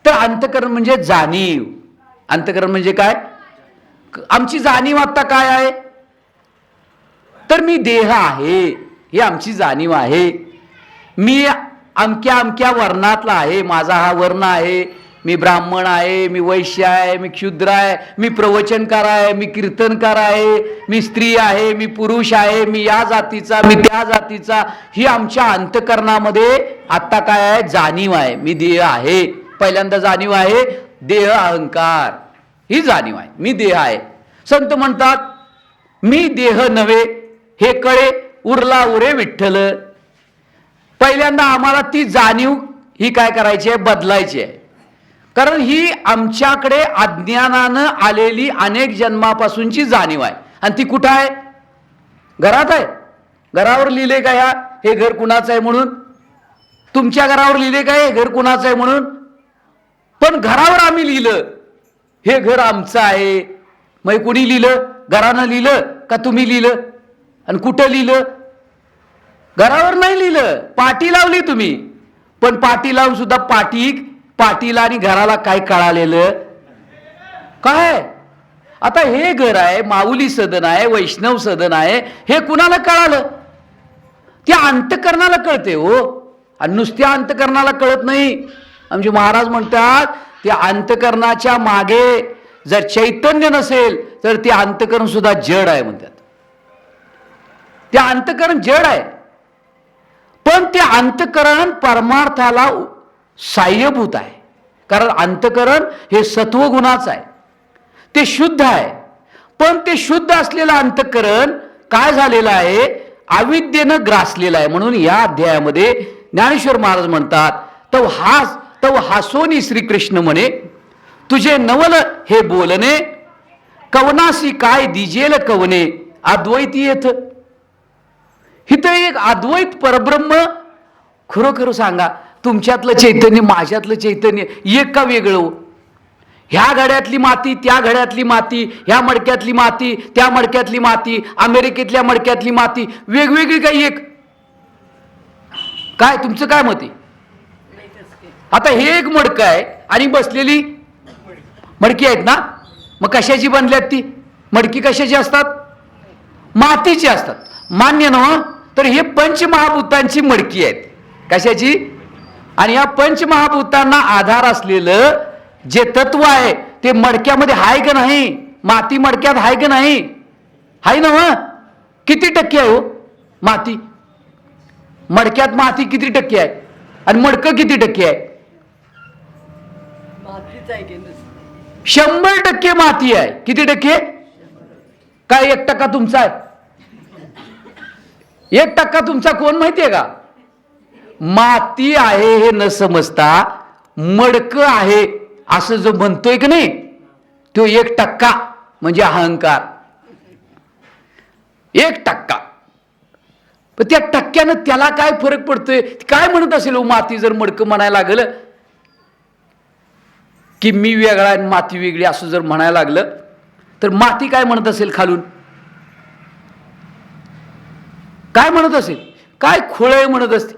तर अंतकरण म्हणजे जाणीव. अंतकरण म्हणजे काय? आमची जाणीव आता काय आहे? तर मी देह आहे, ही आमची जाणीव आहे. मी अमक्या अमक्या वर्णातला आहे, माझा हा वर्ण आहे, मी ब्राह्मण आहे, मी वैश्य आहे, मी क्षुद्र आहे, मी प्रवचनकार आहे, मी कीर्तनकार आहे, मी स्त्री आहे, मी पुरुष आहे, मी या जातीचा, मी त्या जातीचा. ही आमच्या अंतकरणामध्ये आत्ता काय आहे? जाणीव आहे. मी देह आहे. पहिल्यांदा जाणीव आहे देह अहंकार, ही जाणीव आहे. मी देह आहे. संत म्हणतात मी देह नव्हे हे कळे उरला उरे विठ्ठल. पहिल्यांदा आम्हाला ती जाणीव ही काय करायची आहे? बदलायची आहे. कारण ही आमच्याकडे अज्ञानानं आलेली अनेक जन्मापासूनची जाणीव आहे. आणि ती कुठं आहे? घरात आहे. घरावर लिहिले का हे घर कुणाचं आहे म्हणून? तुमच्या घरावर लिहिले का हे घर कुणाचं आहे म्हणून? पण घरावर आम्ही लिहिलं हे घर आमचं आहे. मग कुणी लिहिलं? घरानं लिहिलं का तुम्ही लिहिलं? आणि कुठं लिहिलं? घरावर नाही लिहिलं, पाटी लावली तुम्ही. पण पाटी लावून सुद्धा पाटीला आणि घराला काय कळालेलं? काय? आता हे घर आहे, माऊली सदन आहे, वैष्णव सदन आहे, हे कुणाला कळालं? त्या अंतकरणाला कळते हो. आणि नुसत्या अंतकरणाला कळत नाही. आमचे महाराज म्हणतात त्या अंतकरणाच्या मागे जर चैतन्य नसेल तर ते अंतकरण सुद्धा जड आहे म्हणतात. ते अंतकरण जड आहे. पण ते अंतकरण परमार्थाला साह्यभूत आहे. कारण अंतकरण हे सत्वगुणाचं आहे, ते शुद्ध आहे. पण ते शुद्ध असलेलं अंतकरण काय झालेलं आहे? अविद्येनं ग्रासलेलं आहे. म्हणून या अध्यायामध्ये ज्ञानेश्वर महाराज म्हणतात तव हासोनी श्रीकृष्ण म्हणे तुझे नवल हे बोलणे कवनासी काय दिजेल कवने अद्वैती येथ. इथं एक अद्वैत परब्रह्म. खरोखर सांगा तुमच्यातलं चैतन्य माझ्यातलं चैतन्य एक का वेगळं? ह्या घड्यातली माती, त्या घड्यातली माती, ह्या मडक्यातली माती, त्या मडक्यातली माती, अमेरिकेतल्या मडक्यातली माती वेगवेगळी काही एक? काय तुमचं काय मत आहे? आता हे एक मडकं आहे आणि बसलेली मडकी आहेत ना, मग कशाची बनल्यात ती मडकी? कशाची असतात? मातीची असतात. मान्य ना? तर हे पंचमहाभूतांची मडकी आहेत. कशाची? आणि या पंचमहाभूतांना आधार असलेलं जे तत्व आहे ते मडक्यामध्ये आहे का नाही? माती मडक्यात आहे का नाही? आहे ना? किती टक्के आहे हो माती? मडक्यात माती किती टक्के आहे आणि मडकं किती टक्के आहे? 100% माती आहे. किती टक्के? काय 1% तुमचा आहे? 1% तुमचा कोण माहितीये का? माती आहे हे न समजता मडकं आहे असं जो म्हणतोय की नाही, तो 1% म्हणजे अहंकार. 1%. पण त्या टक्क्यानं त्याला काय फरक पडतोय? काय म्हणत असेल हो? माती जर मडकं म्हणायला लागलं की मी वेगळा आणि माती वेगळी असं जर म्हणायला लागलं तर माती काय म्हणत असेल खालून? काय म्हणत असेल? काय खोळे म्हणत असते?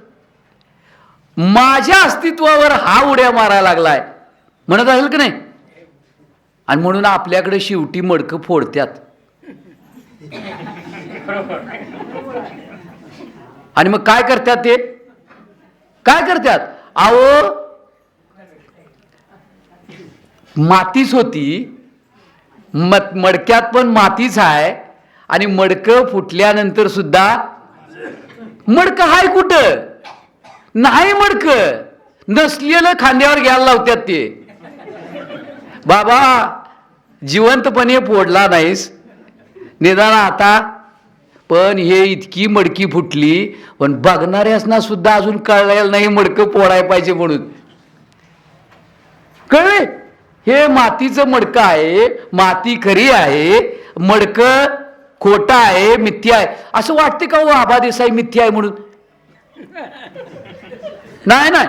माझ्या अस्तित्वावर हा उड्या मारायला लागलाय म्हणत असेल की नाही? आणि म्हणून आपल्याकडे शेवटी मडकं फोडत्यात. आणि मग काय करतात ते? काय करतात? अहो मातीच होती, मडक्यात पण मातीच आहे आणि मडकं फुटल्यानंतर सुद्धा मडकं हाय कुठं? नाही मडकं. नसलेलं खांद्यावर घ्यायला लावतात ते. बाबा जिवंतपणे फोडला नाहीस निदान आता, पण हे इतकी मडकी फुटली पण बघणाऱ्यासना सुद्धा अजून कळलेलं नाही मडकं फोडायला पाहिजे म्हणून. कळले? हे मातीचं मडकं आहे, माती खरी आहे, मडकं खोटा आहे, मिथ्या आहे. असं वाटते का हो आबा देसाई मिथ्या आहे म्हणून? नाही नाही,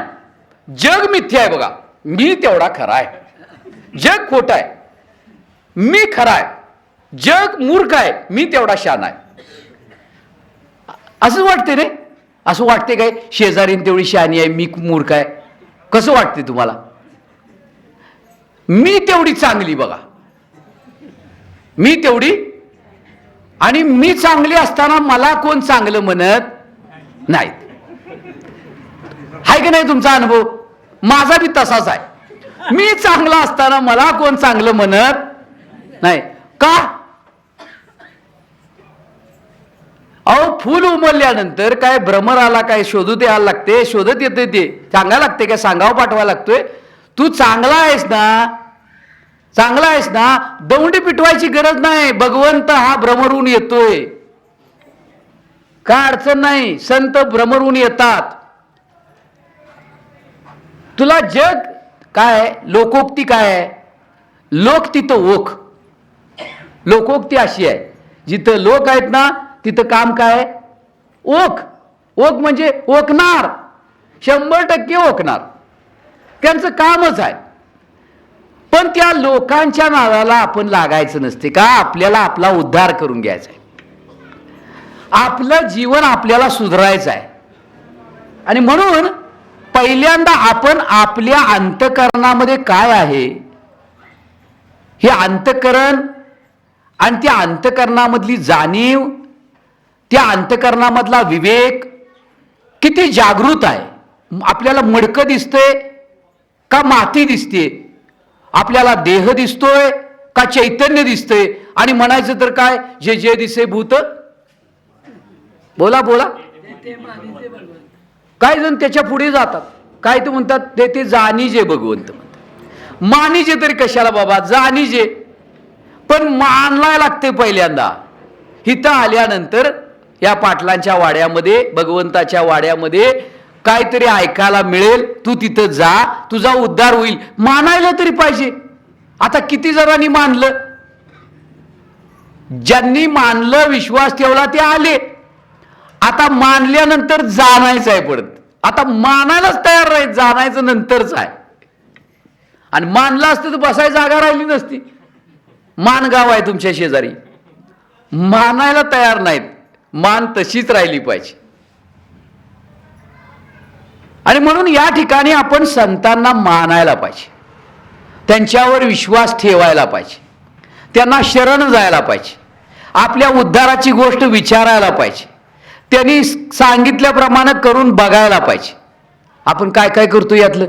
जग मिथ्या आहे बघा. मी तेवढा खरा आहे, जग खोटा आहे. मी खरा आहे, जग मूर्ख आहे, मी तेवढा शान आहे. असं वाटते रे? असं वाटते काय शेजारीन तेवढी शहाणी आहे, मी मूर्ख आहे? कसं वाटते तुम्हाला? मी तेवढी चांगली बघा, मी तेवढी. आणि मी चांगली असताना मला कोण चांगलं म्हणत नाही. आहे की नाही तुमचा अनुभव? माझा बी तसाच आहे. मी चांगला असताना मला कोण चांगलं म्हणत नाही. का? अहो फूल उमलल्यानंतर काय भ्रमराला काय शोधत यायला लागते? शोधत येते ते सांगायला लागते काय? सांगावं पाठवायला लागतोय? तू चांगला आहेस ना, चांगला आहेस ना, दौंडी पिटवायची गरज नाही. भगवंत हा भ्रमरून येतोय, काय अडचण नाही. संत भ्रमरून येतात. तुला जग काय? लोकोक्ती काय आहे? लोक तिथं ओक. लोकोक्ती अशी आहे जिथं लोक आहेत ना तिथं काम काय आहे? ओक. ओक म्हणजे ओकणार, 100% ओकणार, त्यांचं कामच आहे. पण त्या लोकांच्या नादाला आपण लागायचं नसते का? आपल्याला आपला उद्धार करून घ्यायचा आहे, आपलं जीवन आपल्याला सुधारायचं आहे. आणि म्हणून पहिल्यांदा आपण आपल्या अंतःकरणामध्ये काय आहे हे अंतःकरण आणि त्या अंतःकरणामधली जाणीव, त्या अंतःकरणामधला विवेक किती जागृत आहे. आपल्याला मडकं दिसतंय का माती दिसते? आपल्याला देह दिसतोय का चैतन्य दिसतंय? आणि म्हणायचं तर काय, जे जे दिसे भूत, बोला बोला. काही जण त्याच्या पुढे जातात, काय ते म्हणतात ते जाणीजे भगवंत म्हणतात. मानीजे तरी कशाला बाबा, जाणीजे. पण मानलाय लागते पहिल्यांदा. इथं आल्यानंतर या पाटलांच्या वाड्यामध्ये, भगवंताच्या वाड्यामध्ये काहीतरी ऐकायला मिळेल, तू तिथं जा, तुझा उद्धार होईल. मानायला तरी पाहिजे. आता किती जणांनी मानलं? ज्यांनी मानलं, विश्वास ठेवला, ते आले. आता मानल्यानंतर जाणायचं आहे परत. आता मानायलाच तयार नाही, जाणायचं नंतरच आहे. आणि मानलं असतं तर बसायची जागा राहिली नसती. मानगाव आहे तुमच्या शेजारी, मानायला तयार नाहीत. मान तशीच राहिली पाहिजे. आणि म्हणून या ठिकाणी आपण संतांना मानायला पाहिजे, त्यांच्यावर विश्वास ठेवायला पाहिजे, त्यांना शरण जायला पाहिजे, आपल्या उद्धाराची गोष्ट विचारायला पाहिजे, त्यांनी सांगितल्याप्रमाणे करून बघायला पाहिजे. आपण काय काय करतो यातलं?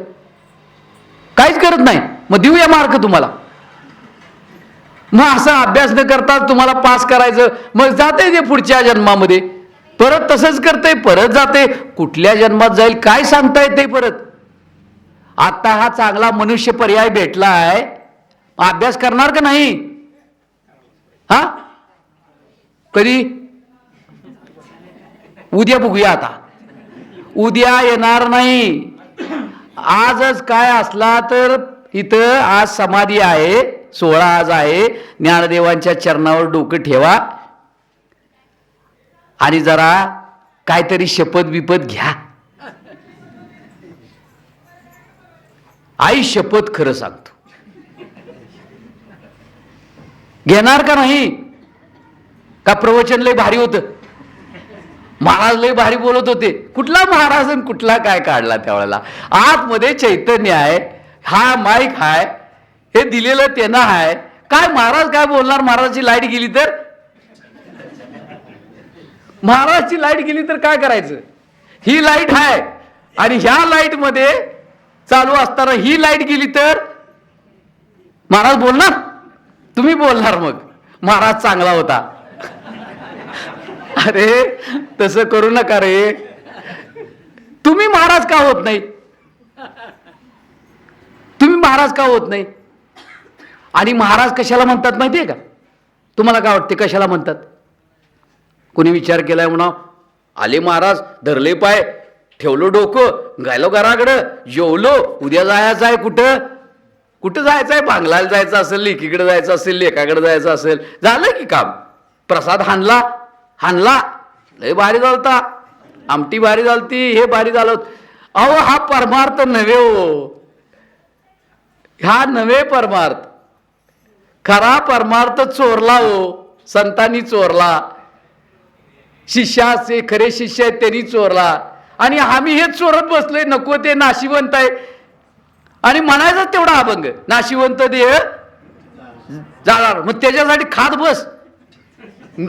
काहीच करत नाही. मग देऊया मार्क तुम्हाला. मग असा अभ्यास न करता तुम्हाला पास करायचं, मग जाते ते पुढच्या जन्मामध्ये परत तसंच करते, परत जाते. कुठल्या जन्मात जाईल काय सांगता येते परत. आता हा चांगला मनुष्य पर्याय भेटला आहे, अभ्यास करणार का नाही? हा, कधी? उद्या बघूया. आता उद्या येणार नाही. आजच काय असला तर इथं आज समाधी आहे, 16 आज आहे. ज्ञानदेवांच्या चरणावर डोकं ठेवा आणि जरा काहीतरी शपथ बिपत घ्या. आई शपथ खरं सांगतो, घेणार का नाही? का प्रवचन लय भारी होतं, महाराज लय भारी बोलत होते. कुठला महाराज आणि कुठला काय काढला त्यावेळेला? आतमध्ये चैतन्य आहे, हा माईक आहे, हे दिलेलं त्यांना आहे. काय महाराज काय बोलणार? महाराजची लाईट गेली तर, महाराजची लाईट गेली तर काय करायचं? ही लाईट आहे आणि ह्या लाईट मध्ये चालू असताना ही लाईट गेली तर महाराज बोलणार? तुम्ही बोलणार मग महाराज चांगला होता. अरे तसं करू नका रे. तुम्ही महाराज का होत नाही? तुम्ही महाराज का होत नाही? आणि महाराज कशाला म्हणतात माहितीये का? तुम्हाला काय वाटते कशाला म्हणतात? कोणी विचार केलाय म्हणा? आले महाराज, धरले पाय, ठेवलो डोकं, गायलो घराकडं, जेवलो, उद्या जायचं आहे. कुठं कुठं जायचं आहे? बांगलाला जायचं असेल, लेकीकडे जायचं असेल, लेकाकडे जायचं असेल, झालं की काम. प्रसाद हाणला, लय भारी झालता, आमटी भारी झालती, हे भारी झालं. अहो हा परमार्थ नव्हे हो, हा नव्हे परमार्थ. खरा परमार्थ चोरला हो, संतांनी चोरला. शिष्याचे खरे शिष्य आहेत त्यांनी चोरला. आणि आम्ही हेच चोरत बसलोय. नको ते नाशिवंत आहे आणि म्हणायचं तेवढा अभंग, नाशिवंत देह जाणार. मग त्याच्यासाठी खात बस,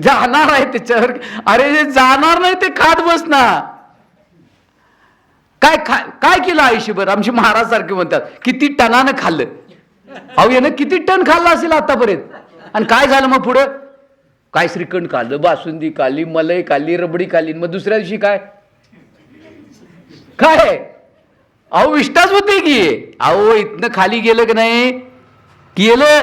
जाणार आहे त्याच्यावर. अरे जे जाणार नाही ते खात बस ना. काय केलं आयुष्यभर? आमचे महाराज सारखे म्हणतात किती टनानं खाल्लं. अहो यानं किती टन खाल्लं असेल आतापर्यंत. आणि काय झालं मग पुढं? काय श्रीखंड खाल्लं, बासुंदी खाल्ली, मलाई खाल्ली, रबडी खाल्ली. मग दुसऱ्या दिवशी काय काय? अहो विष्टाच होते की. अहो इथनं खाली गेलं की नाही गेलं.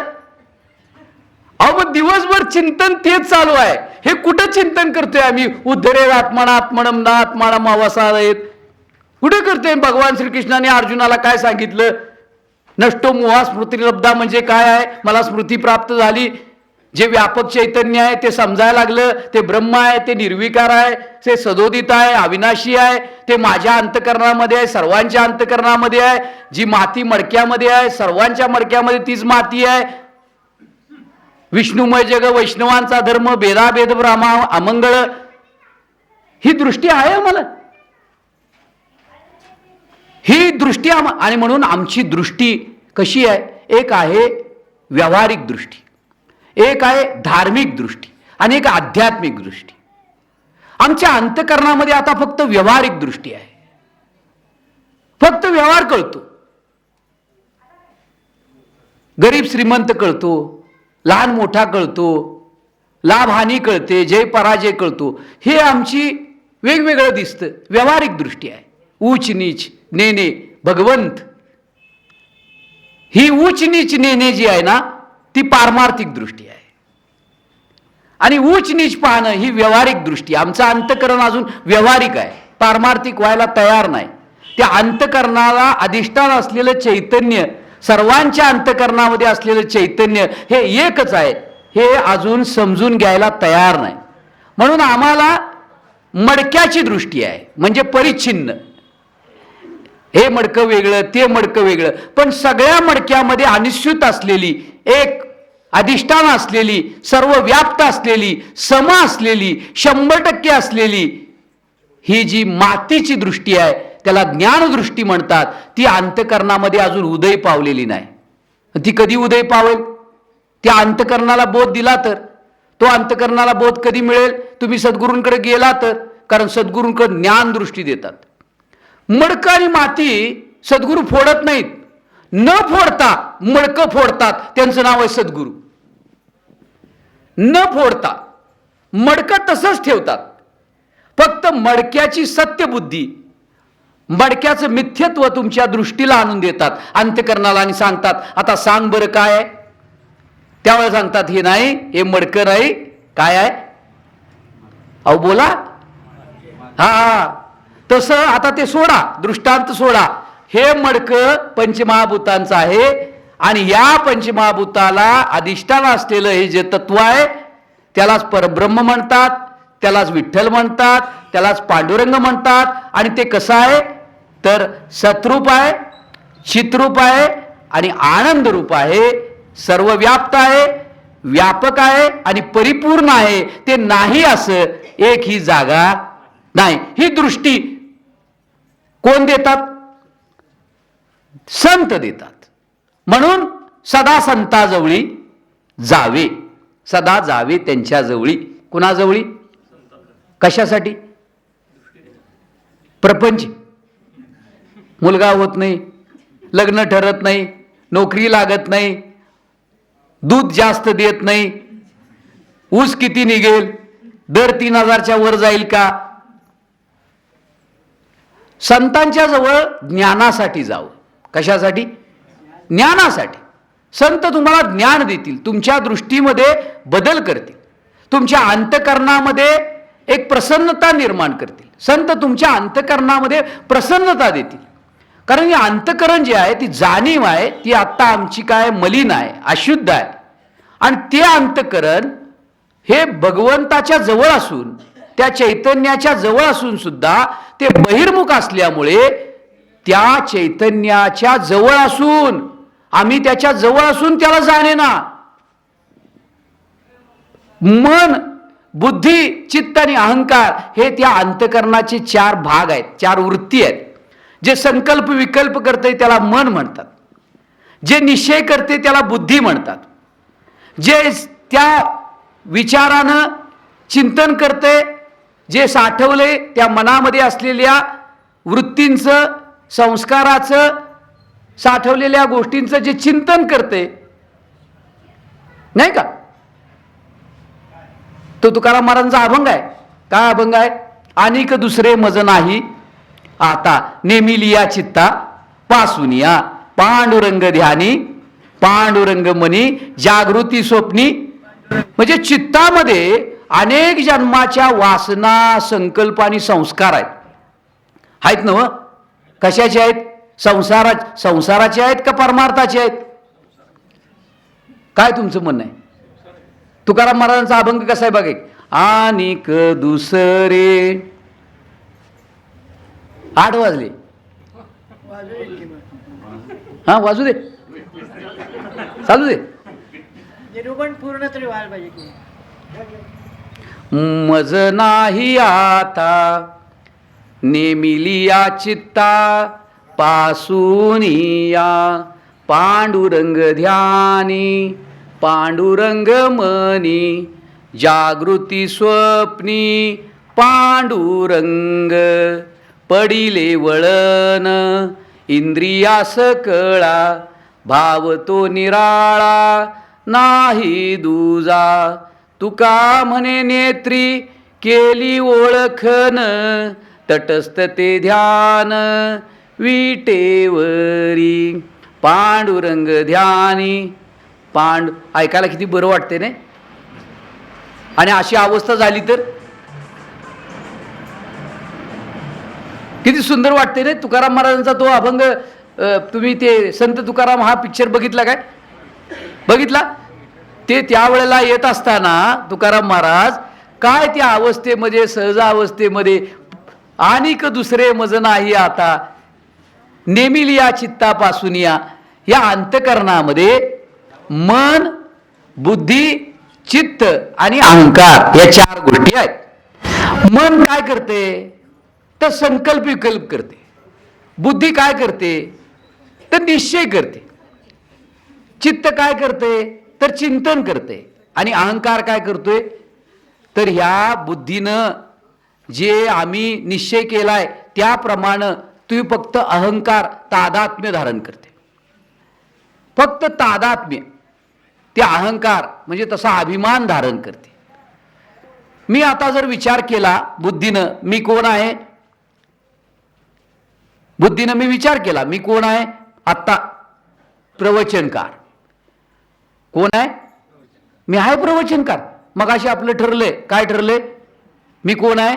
अहो मग दिवसभर चिंतन तेच चालू आहे. हे कुठं चिंतन करतोय आम्ही? उद्धरे आत्मना आत्मनम ना आत्मानम अवसादयेत. कुठे करतोय? भगवान श्रीकृष्णाने अर्जुनाला काय सांगितलं? नष्टो मोहा स्मृती लब्धा म्हणजे काय आहे? मला स्मृती प्राप्त झाली. जे व्यापक चैतन्य आहे ते समजायला लागलं, ते ब्रह्म आहे, ते निर्विकार आहे, ते सदोदित आहे, अविनाशी आहे, ते माझ्या अंतकरणामध्ये आहे, सर्वांच्या अंतकरणामध्ये आहे. जी माती मडक्यामध्ये आहे, सर्वांच्या मडक्यामध्ये तीच माती आहे. विष्णुमय जग वैष्णवांचा धर्म, भेदाभेद ब्राह्मा अमंगळ, ही दृष्टी आहे मला, ही दृष्टी आणि म्हणून आमची दृष्टी कशी आहे? एक आहे व्यावहारिक दृष्टी, एक आहे धार्मिक दृष्टी आणि एक आध्यात्मिक दृष्टी. आमच्या अंतकरणामध्ये आता फक्त व्यावहारिक दृष्टी आहे, फक्त व्यवहार कळतो, गरीब श्रीमंत कळतो, लहान मोठा कळतो, लाभ हानी कळते, जय पराजय कळतो. हे आमची वेगवेगळं दिसतं, व्यावहारिक दृष्टी आहे. उच नीच नेणे भगवंत, ही उच नीच नेणे जी आहे ना ती पारमार्थिक दृष्टी आहे, आणि उच नीच पाहणं ही व्यावहारिक दृष्टी. आमचं अंतकरण अजून व्यावहारिक आहे, पारमार्थिक व्हायला तयार नाही. त्या अंतकरणाला अधिष्ठान असलेलं चैतन्य, सर्वांच्या अंतकरणामध्ये असलेलं चैतन्य हे एकच आहे, हे अजून समजून घ्यायला तयार नाही. म्हणून आम्हाला मडक्याची दृष्टी आहे, म्हणजे परिच्छिन्न, हे मडकं वेगळं, ते मडकं वेगळं, पण सगळ्या मडक्यामध्ये अनिश्चित असलेली, एक अधिष्ठान असलेली, सर्व व्याप्त असलेली, सम असलेली, 100% असलेली ही जी मातीची दृष्टी आहे त्याला ज्ञानदृष्टी म्हणतात. ती अंतकरणामध्ये अजून उदय पावलेली नाही. ती कधी उदय पावेल? त्या अंतकरणाला बोध दिला तर. तो अंतकरणाला बोध कधी मिळेल? तुम्ही सद्गुरूंकडे गेला तर, कारण सद्गुरूंकडे ज्ञानदृष्टी देतात. मडकं आणि माती सद्गुरू फोडत नाहीत, न फोडता मडकं फोडतात, त्यांचं नाव आहे सद्गुरू. न फोडता मडकं तसंच ठेवतात, फक्त मडक्याची सत्यबुद्धी, मडक्याचं मिथ्यत्व तुमच्या दृष्टीला आणून देतात अंतकरणाला, आणि सांगतात आता सांग बरं काय आहे. त्यावेळेला सांगतात हे नाही, हे मडकं नाही, काय आहे? अहो बोला. हा तसं आता ते सोडा, दृष्टांत सोडा. हे मडकं पंचमहाभूतांचं आहे, आणि या पंचमहाभूताला अधिष्ठान असलेलं हे जे तत्व आहे त्यालाच परब्रह्म म्हणतात, त्यालाच विठ्ठल म्हणतात, त्यालाच पांडुरंग म्हणतात. आणि ते कसं आहे तर सतरूप आहे, चितरूप आहे आणि आनंद रूप आहे, सर्वव्याप्त आहे, व्यापक आहे आणि परिपूर्ण आहे. ते नाही असं एक ही जागा नाही. ही दृष्टी कोण देतात? संत देतात. म्हणून सदा संताजवळी जावे, सदा जावे त्यांच्या जवळी. कुणाजवळी? कशासाठी? प्रपंच. मुलगा होत नाही, लग्न ठरत नाही, नोकरी लागत नाही, दूध जास्त देत नाही, ऊस किती निघेल, दर 3000च्या वर जाईल का? संतांच्या जवळ ज्ञानासाठी जावं. कशासाठी? ज्ञानासाठी. संत तुम्हाला ज्ञान देतील, तुमच्या दृष्टीमध्ये बदल करतील, तुमच्या अंतकरणामध्ये एक प्रसन्नता निर्माण करतील. संत तुमच्या अंतकरणामध्ये प्रसन्नता देतील. कारण हे अंतकरण जे आहे, ती जाणीव आहे, ती आत्ता आमची काय मलिन आहे, अशुद्ध आहे. आणि ते अंतकरण हे भगवंताच्या जवळ असून, त्या चैतन्याच्या जवळ असून सुद्धा ते बहिर्मुख असल्यामुळे, त्या चैतन्याच्या जवळ असून आम्ही त्याच्या जवळ असून त्याला जाणेना. मन, बुद्धी, चित्त आणि अहंकार हे त्या अंतकरणाचे 4 भाग आहेत, 4 वृत्ती आहेत. जे संकल्प विकल्प करते त्याला मन म्हणतात, जे निश्चय करते त्याला बुद्धी म्हणतात, जे त्या विचारानं चिंतन करते, जे साठवले त्या मनामध्ये असलेल्या वृत्तींचं, संस्काराचं, साठवलेल्या गोष्टींचं जे चिंतन करते, नाही का, तो तुकाराम महाराजांचा अभंग आहे. काय अभंग आहे? अनेक दुसरे मज नाही आता नेमी लिया चित्ता पासूनिया, पांडुरंग ध्यानी पांडुरंग मनी जागृती स्वप्नी. म्हणजे चित्तामध्ये अनेक जन्माच्या वासना, संकल्प आणि संस्कार आहेत ना? कशाचे आहेत? संसाराचे आहेत का परमार्थाचे आहेत? काय तुमचं म्हणणं आहे? तुकाराम महाराजांचा अभंग कसा आहे बघे. आनिक दुसरे 8 वाजले. हा वाजू दे, चालू दे. निरूपण पूर्ण तरी व्हायला पाहिजे की. मज नाही आता नेमिलिया चित्ता पासूनिया पांडुरंग ध्यानी पांडुरंग मनी जागृती स्वप्नी पांडुरंग पडिले वळण इंद्रियास कळा भाव तो निराळा नाही दुजा तुका म्हणे नेत्री केली ओळखन तटस्थ ते ध्यान विटेवरी पांडुरंग ध्यानी ऐकायला किती बरं वाटते नाही. आणि अशी अवस्था झाली तर किती सुंदर वाटते नाही. तुकाराम महाराजांचा तो अभंग तुम्ही ते संत तुकाराम हा पिक्चर बघितला काय? बघितला? ते त्यावेळेला येत असताना तुकाराम महाराज काय त्या अवस्थेमध्ये सहजावस्थेमध्ये आणिक दुसरे मज नाही आता नेमिलिया चित्तापासून या अंतकरणामध्ये मन बुद्धी चित्त आणि अहंकार या 4 गोष्टी आहेत. मन काय करते तर संकल्प विकल्प करते. बुद्धी काय करते तर निश्चय करते. चित्त काय करते तर चिंतन करते. आणि अहंकार काय करतोय तर ह्या बुद्धीनं जे आम्ही निश्चय केलाय त्याप्रमाणे तुम्ही फक्त अहंकार तादात्म्य धारण करते. फक्त तादात्म्य ते अहंकार म्हणजे तसा अभिमान धारण करते. मी आता जर विचार केला बुद्धीनं मी कोण आहे, बुद्धीनं मी विचार केला मी कोण आहे. आत्ता प्रवचनकार कोण आहे? मी आहे प्रवचनकार. मग अशी आपलं ठरलंय. काय ठरलंय? मी कोण आहे?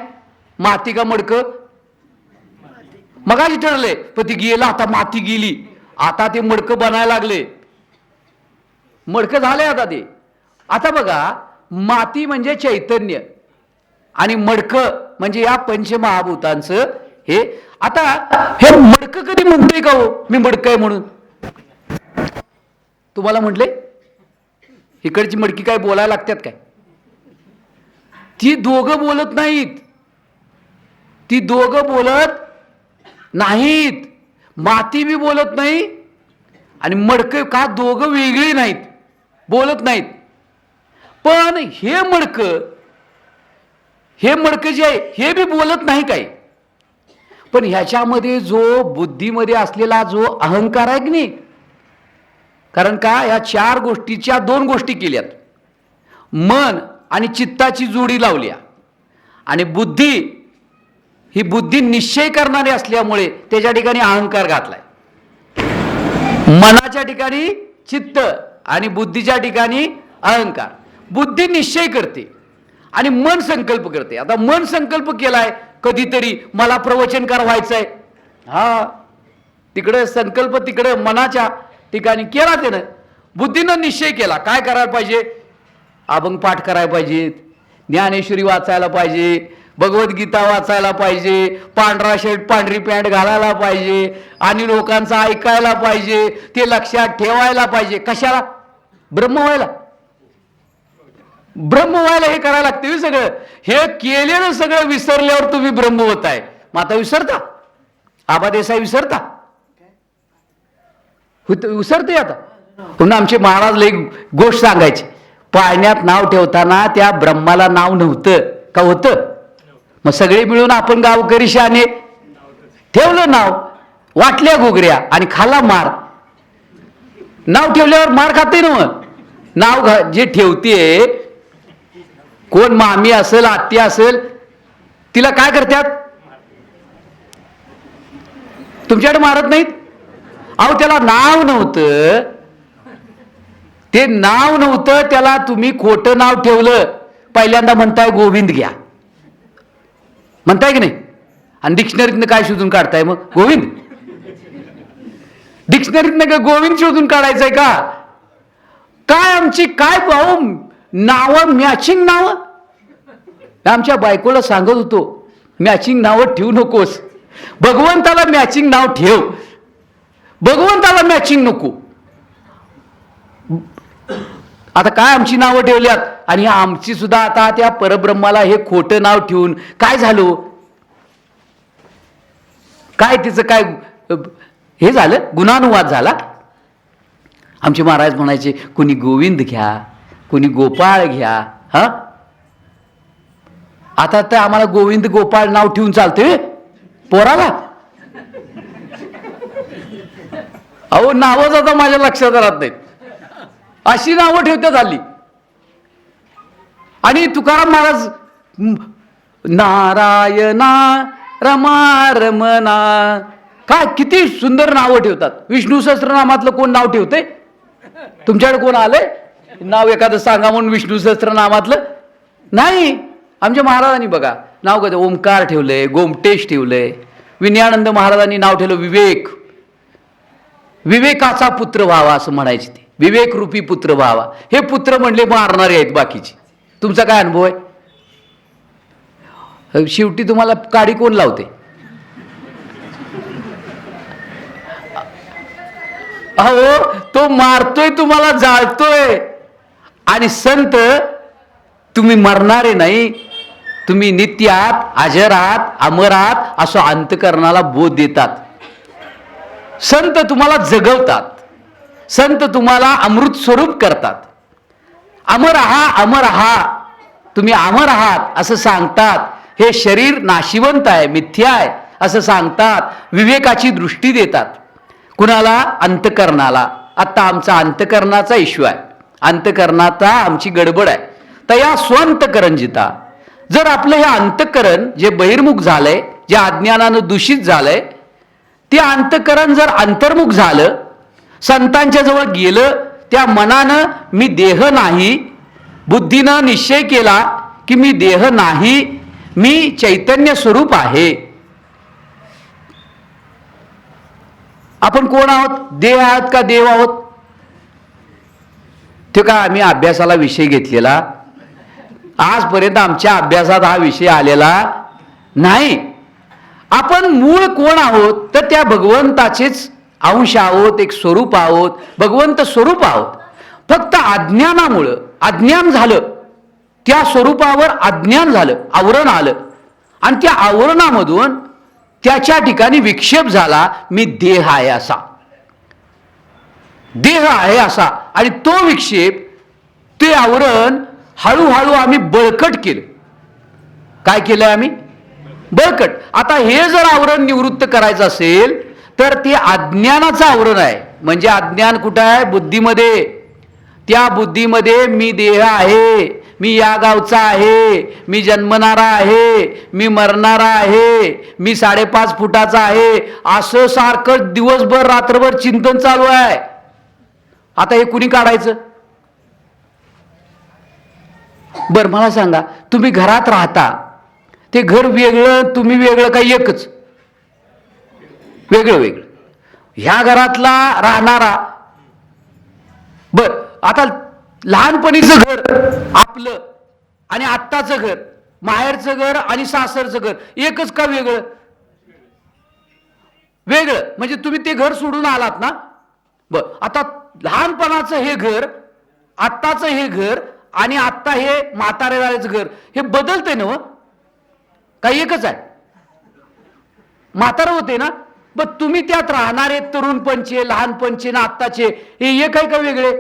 माती का मडकं? मग अशी ठरलंय. पण ती गेला आता माती गेली. आता ते मडकं बनायला लागले. मडकं झालंय आता ते. आता बघा माती म्हणजे चैतन्य आणि मडकं म्हणजे या पंचमहाभूतांचं हे. आता हे मडकं कधी म्हणतोय का हो मी मडकं आहे म्हणून? तुम्हाला म्हटले इकडची मडकी काय बोलायला लागतात काय? ती दोघं बोलत नाहीत. ती दोघं बोलत नाहीत. माती बी बोलत नाही आणि मडकं का दोघं वेगळी नाहीत, बोलत नाहीत. पण हे मडकं जे आहे हे बी बोलत नाही काही. पण ह्याच्यामध्ये जो बुद्धीमध्ये असलेला जो अहंकार आहे की नाही, कारण का या 4 गोष्टीच्या 2 गोष्टी केल्यात. मन आणि चित्ताची जोडी लावल्या आणि बुद्धी ही बुद्धी निश्चय करणारी असल्यामुळे त्याच्या ठिकाणी अहंकार घातलाय. मनाच्या ठिकाणी चित्त आणि बुद्धीच्या ठिकाणी अहंकार. बुद्धी निश्चय करते आणि मन संकल्प करते. आता मन संकल्प केलाय कधीतरी मला प्रवचनकार व्हायचंय. हा तिकडे संकल्प तिकडे मनाच्या ठिकाणी केला त्यानं. बुद्धीनं निश्चय केला काय करायला पाहिजे. अभंग पाठ करायला पाहिजेत, ज्ञानेश्वरी वाचायला पाहिजे, भगवद्गीता वाचायला पाहिजे, पांढरा शर्ट पांढरी पॅन्ट घालायला पाहिजे आणि लोकांचं ऐकायला पाहिजे, ते लक्षात ठेवायला पाहिजे. कशाला? ब्रह्म व्हायला. ब्रह्म व्हायला हे करायला लागते सगळं. हे केलेलं सगळं विसरल्यावर तुम्ही ब्रह्म होताय. मग आता विसरता? आबा देसाई विसरता? विसरते आता. पुन्हा आमचे महाराज लई गोष्ट सांगायची. पाळण्यात नाव ठेवताना त्या ब्रह्माला नाव नव्हतं का होतं? मग सगळे मिळून आपण गावकरी शाने ठेवलं नाव, वाटल्या घोगऱ्या आणि खाला मार. नाव ठेवल्यावर मार खाते ना. मग नाव जे ठेवते कोण मामी असेल आत्ती असेल तिला काय करतात? तुमच्याकडे मारत नाहीत? अहो त्याला नाव नव्हतं, ते नाव नव्हतं त्याला तुम्ही खोटं नाव ठेवलं. पहिल्यांदा म्हणताय गोविंद घ्या म्हणताय की नाही. आणि डिक्शनरीतनं काय शोधून काढताय मग? गोविंद. डिक्शनरीतनं का गोविंद शोधून काढायचंय का? काय आमची काय भाऊ नावं मॅचिंग नावं. आमच्या बायकोला सांगत होतो मॅचिंग नावं ठेवू नकोस, भगवंताला मॅचिंग नाव ठेव, भगवंताला मॅचिंग नको. आता काय आमची नावं ठेवल्यात आणि आमची सुद्धा आता त्या परब्रह्माला हे खोटं नाव ठेवून काय झालो, काय तिचं काय हे झालं, गुणानुवाद झाला. आमचे महाराज म्हणायचे कुणी गोविंद घ्या, कुणी गोपाळ घ्या. हा, आता तर आम्हाला गोविंद गोपाळ नाव ठेवून चालतंय पोराला. अहो नावच आता माझ्या लक्षात राहत नाहीत, अशी नावं ठेवतात हल्ली. आणि तुकाराम महाराज नारायणा रमा रमणा, काय किती सुंदर नावं ठेवतात. विष्णू सहस्त्रनामातलं कोण नाव ठेवतंय? तुमच्याकडे कोण आलंय नाव एखादं सांगा म्हणून विष्णू सहस्त्रनामातलं? नाही. आमच्या महाराजांनी बघा नाव कसं ओंकार ठेवलंय, गोमटेश ठेवलंय. विनयानंद महाराजांनी नाव ठेवलं विवेक, विवेकाचा पुत्र व्हावा असं म्हणायचे ते, विवेक रूपी पुत्र व्हावा. हे पुत्र म्हणले मारणारे आहेत बाकीचे. तुमचा काय अनुभव आहे? शेवटी तुम्हाला काडी कोण लावते? अहो तो मारतोय तुम्हाला, जाळतोय. आणि संत तुम्ही मरणारे नाही, तुम्ही नित्य आहात, अजर आहात, अमर आहात असं अंतकरणाला बोध देतात. संत तुम्हाला जगवतात, संत तुम्हाला अमृत स्वरूप करतात. अमर आहात, तुम्ही अमर आहात असं सांगतात. हे शरीर नाशिवंत आहे, मिथ्या आहे असं सांगतात. विवेकाची दृष्टी देतात. कुणाला? अंतकरणाला. आता आमचा अंतकरणाचा इश्यू आहे, अंतकरणाचा आमची गडबड आहे. तया स्वंतकरण जिता. जर आपलं हे अंतकरण जे बहिर्मुख झालंय, जे अज्ञानानं दूषित झालंय, ते अंतकरण जर अंतर्मुख झालं, संतांच्या जवळ गेलं, त्या मनानं मी देह नाही, बुद्धीनं निश्चय केला की मी देह नाही, मी चैतन्य स्वरूप आहे. आपण कोण आहोत? देह आहोत का देव आहोत? ते का आम्ही अभ्यासाला विषय घेतलेला, आजपर्यंत आमच्या अभ्यासात हा विषय आलेला नाही. आपण मूळ कोण आहोत? तर त्या भगवंताचेच अंश आहोत, एक स्वरूप आहोत, भगवंत स्वरूप आहोत. फक्त अज्ञानामुळं अज्ञान झालं, त्या स्वरूपावर अज्ञान झालं, आवरण आलं, आणि त्या आवरणामधून त्याच्या ठिकाणी विक्षेप झाला. मी देह आहे असा, देह आहे असा. आणि तो विक्षेप, ते आवरण हळूहळू आम्ही बळकट केलं. काय केलं आम्ही? बळकट. आता हे जर आवरण निवृत्त करायचं असेल तर ते अज्ञानाचं आवरण आहे. म्हणजे अज्ञान कुठं आहे? बुद्धीमध्ये. त्या बुद्धीमध्ये मी देह आहे, मी या गावचा आहे, मी जन्मणारा आहे, मी मरणारा आहे, मी 5.5 फुटाचा आहे, असं सारखं दिवसभर रात्रभर चिंतन चालू आहे. आता हे कुणी काढायचं? बर मला सांगा, तुम्ही घरात राहता, ते घर वेगळं, तुम्ही वेगळं, काही एकच? वेगळं वेगळं. ह्या घरातला राहणारा. बर आता लहानपणीचं घर आपलं आणि आत्ताचं घर, माहेरचं घर आणि सासरचं घर एकच का वेगळं? वेगळं. म्हणजे तुम्ही ते घर सोडून आलात ना. बर आता लहानपणाचं हे घर, आत्ताचं हे घर आणि आत्ता हे म्हातारे झाल्याचं घर, हे बदलते ना? काही एकच आहे? म्हातारं होते ना. पण तुम्ही त्यात राहणारे तरुणपणचे, लहानपणचे ना आत्ताचे, हे एक आहे का वेगळे?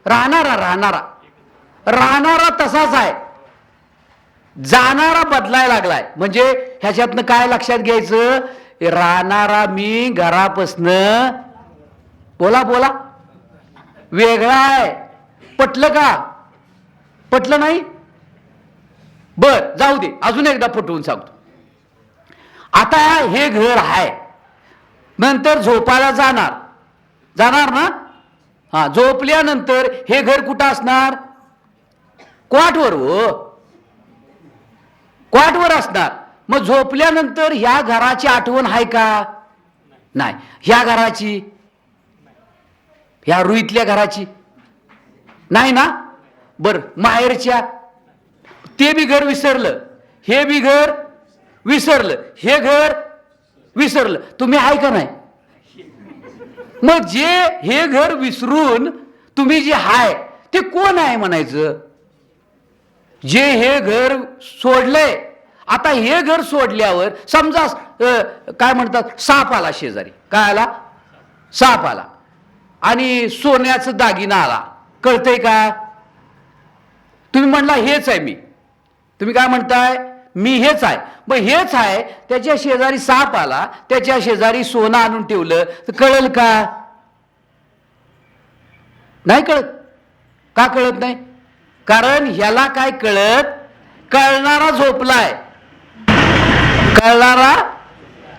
राहणारा राहणारा राहणारा तसाच आहे, जाणारा बदलायला लागलाय. म्हणजे ह्याच्यातनं काय लक्षात घ्यायचं? राहणारा मी घरापासनं, बोला बोला, वेगळा आहे. पटलं का? पटलं नाही? बर जाऊ दे, अजून एकदा पटवून सांगतो. आता हे घर आहे, नंतर झोपायला जाणार, जाणार ना. हा, झोपल्यानंतर हे घर कुठं असणार? क्वाटवर. हो, क्वाटवर असणार. मग झोपल्यानंतर ह्या घराची आठवण आहे का? नाही. ह्या घराची, ह्या रुईतल्या घराची नाही ना. बर माहेरच्या ते बी घर विसरलं, हे बी घर विसरलं, हे घर विसरलं. तुम्ही आहे का नाही? मग जे हे घर विसरून तुम्ही जे हाय ते कोण आहे म्हणायचं? जे हे घर सोडलंय, आता हे घर सोडल्यावर समजा काय म्हणतात साप आला शेजारी, काय आला? साप आला आणि सोन्याचं दागिना आला, कळतंय का? तुम्ही म्हणला हेच आहे मी, तुम्ही काय म्हणताय? मी हेच आहे. मग हेच आहे, त्याच्या शेजारी साप आला, त्याच्या शेजारी सोनं आणून ठेवलं तर कळल का? नाही कळत. का कळत नाही? कारण ह्याला काय कळत? कळणारा झोपलाय, कळणारा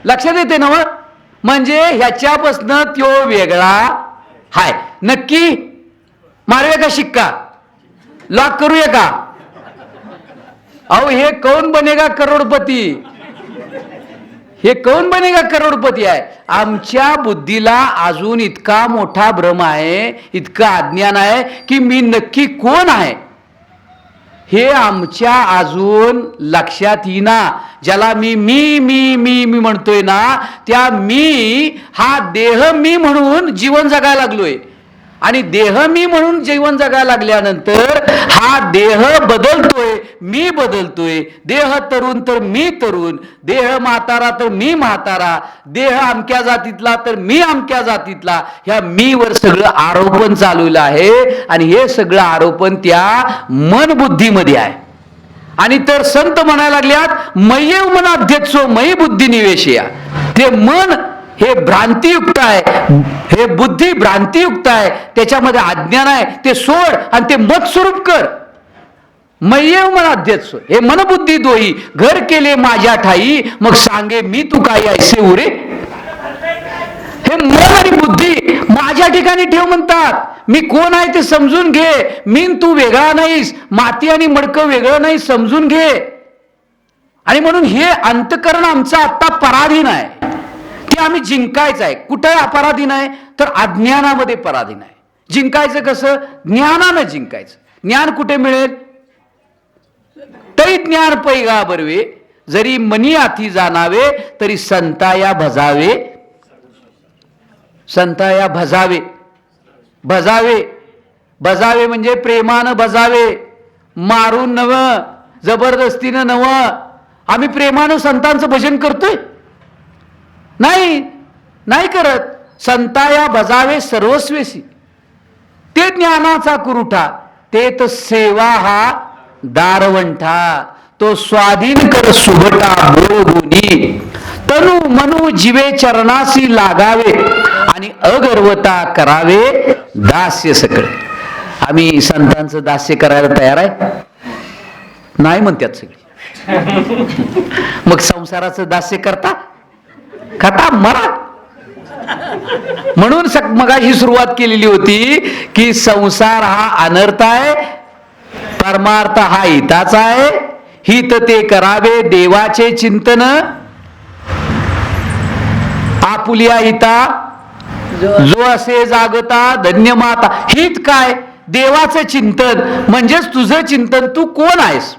लक्षात येते ना? म्हणजे ह्याच्यापासनं तो वेगळा हाय. नक्की मारूया का शिक्का? लॉक करूया का? अहो हे कौन बनेगा करोडपती, हे कौन बनेगा करोडपती आहे. आमच्या बुद्धीला अजून इतका मोठा भ्रम आहे, इतकं अज्ञान आहे की मी नक्की कोण आहे हे आमच्या अजून लक्षात येईना. ज्याला मी मी मी मी मी म्हणतोय ना, त्या मी हा देह मी म्हणून जीवन जगायला लागलोय. आणि देह मी म्हणून जीवन जगायला लागल्यानंतर हा देह बदलतोय, मी बदलतोय. देह तरुण तर मी तरुण, देह म्हातारा तर मी म्हातारा, देह अमक्या जातीतला तर मी अमक्या जातीतला. ह्या मीवर सगळं आरोपण चालवलं आहे. आणि हे सगळं आरोपण त्या मन बुद्धीमध्ये आहे. आणि तर संत म्हणायला लागल्यात मय्येव मनाध्यक्षो मयी बुद्धी निवेशया. ते मन हे भ्रांतियुक्त आहे, हे बुद्धी भ्रांतियुक्त आहे, त्याच्यामध्ये अज्ञान आहे, ते सोड आणि ते मत स्वरूप कर. मय्येव मनाध्यक्ष, हे मनबुद्धी दोही घर केले माझ्या ठाई, मग सांगे मी तू काय ऐसे उरे. हे मन आणि बुद्धी माझ्या ठिकाणी ठेव म्हणतात. मी कोण आहे ते समजून घे. मी तू वेगळा नाहीस, माती आणि मडकं वेगळं नाही, समजून घे. आणि म्हणून हे अंतकरण आमचं आता पराधीन आहे. ते आम्ही जिंकायचं आहे. कुठे अपराधीन आहे? तर अज्ञानामध्ये पराधीन आहे. जिंकायचं कसं? ज्ञानानं जिंकायचं. ज्ञान कुठे मिळेल? तै ज्ञान पैगा बरवे, जरी मनी आती जाणावे तरी संताया भजावे. संताया भजावे, भजावे भजावे म्हणजे प्रेमानं भजावे, मारून नव, जबरदस्तीनं नव. आम्ही प्रेमानं संतांचं भजन करतोय? नाही, नाही करत. संताया भजावे सर्वस्वेसी, ते ज्ञानाचा कुरुठा, ते तर सेवा हा दारवंठा. तो स्वाधीन कर सुभटा बोळगुनी, तनु मनु जीवे चरणासी लागावे, आणि अगर्वता करावे दास्य सकळ. आम्ही संतांचं दास्य करायला तयार आहे? नाही म्हणतात सगळी. मग संसाराचं दास्य करता खाता मरा. म्हणून मगाशी सुरुवात केलेली होती की संसार हा अनर्थ आहे, परमार्थ हा हिताचा आहे. हित ते करावे देवाचे चिंतन, आपुलिया हिता जो असे जागता धन्य माता. हित काय? देवाचं चिंतन. म्हणजेच तुझं चिंतन. तू कोण आहेस?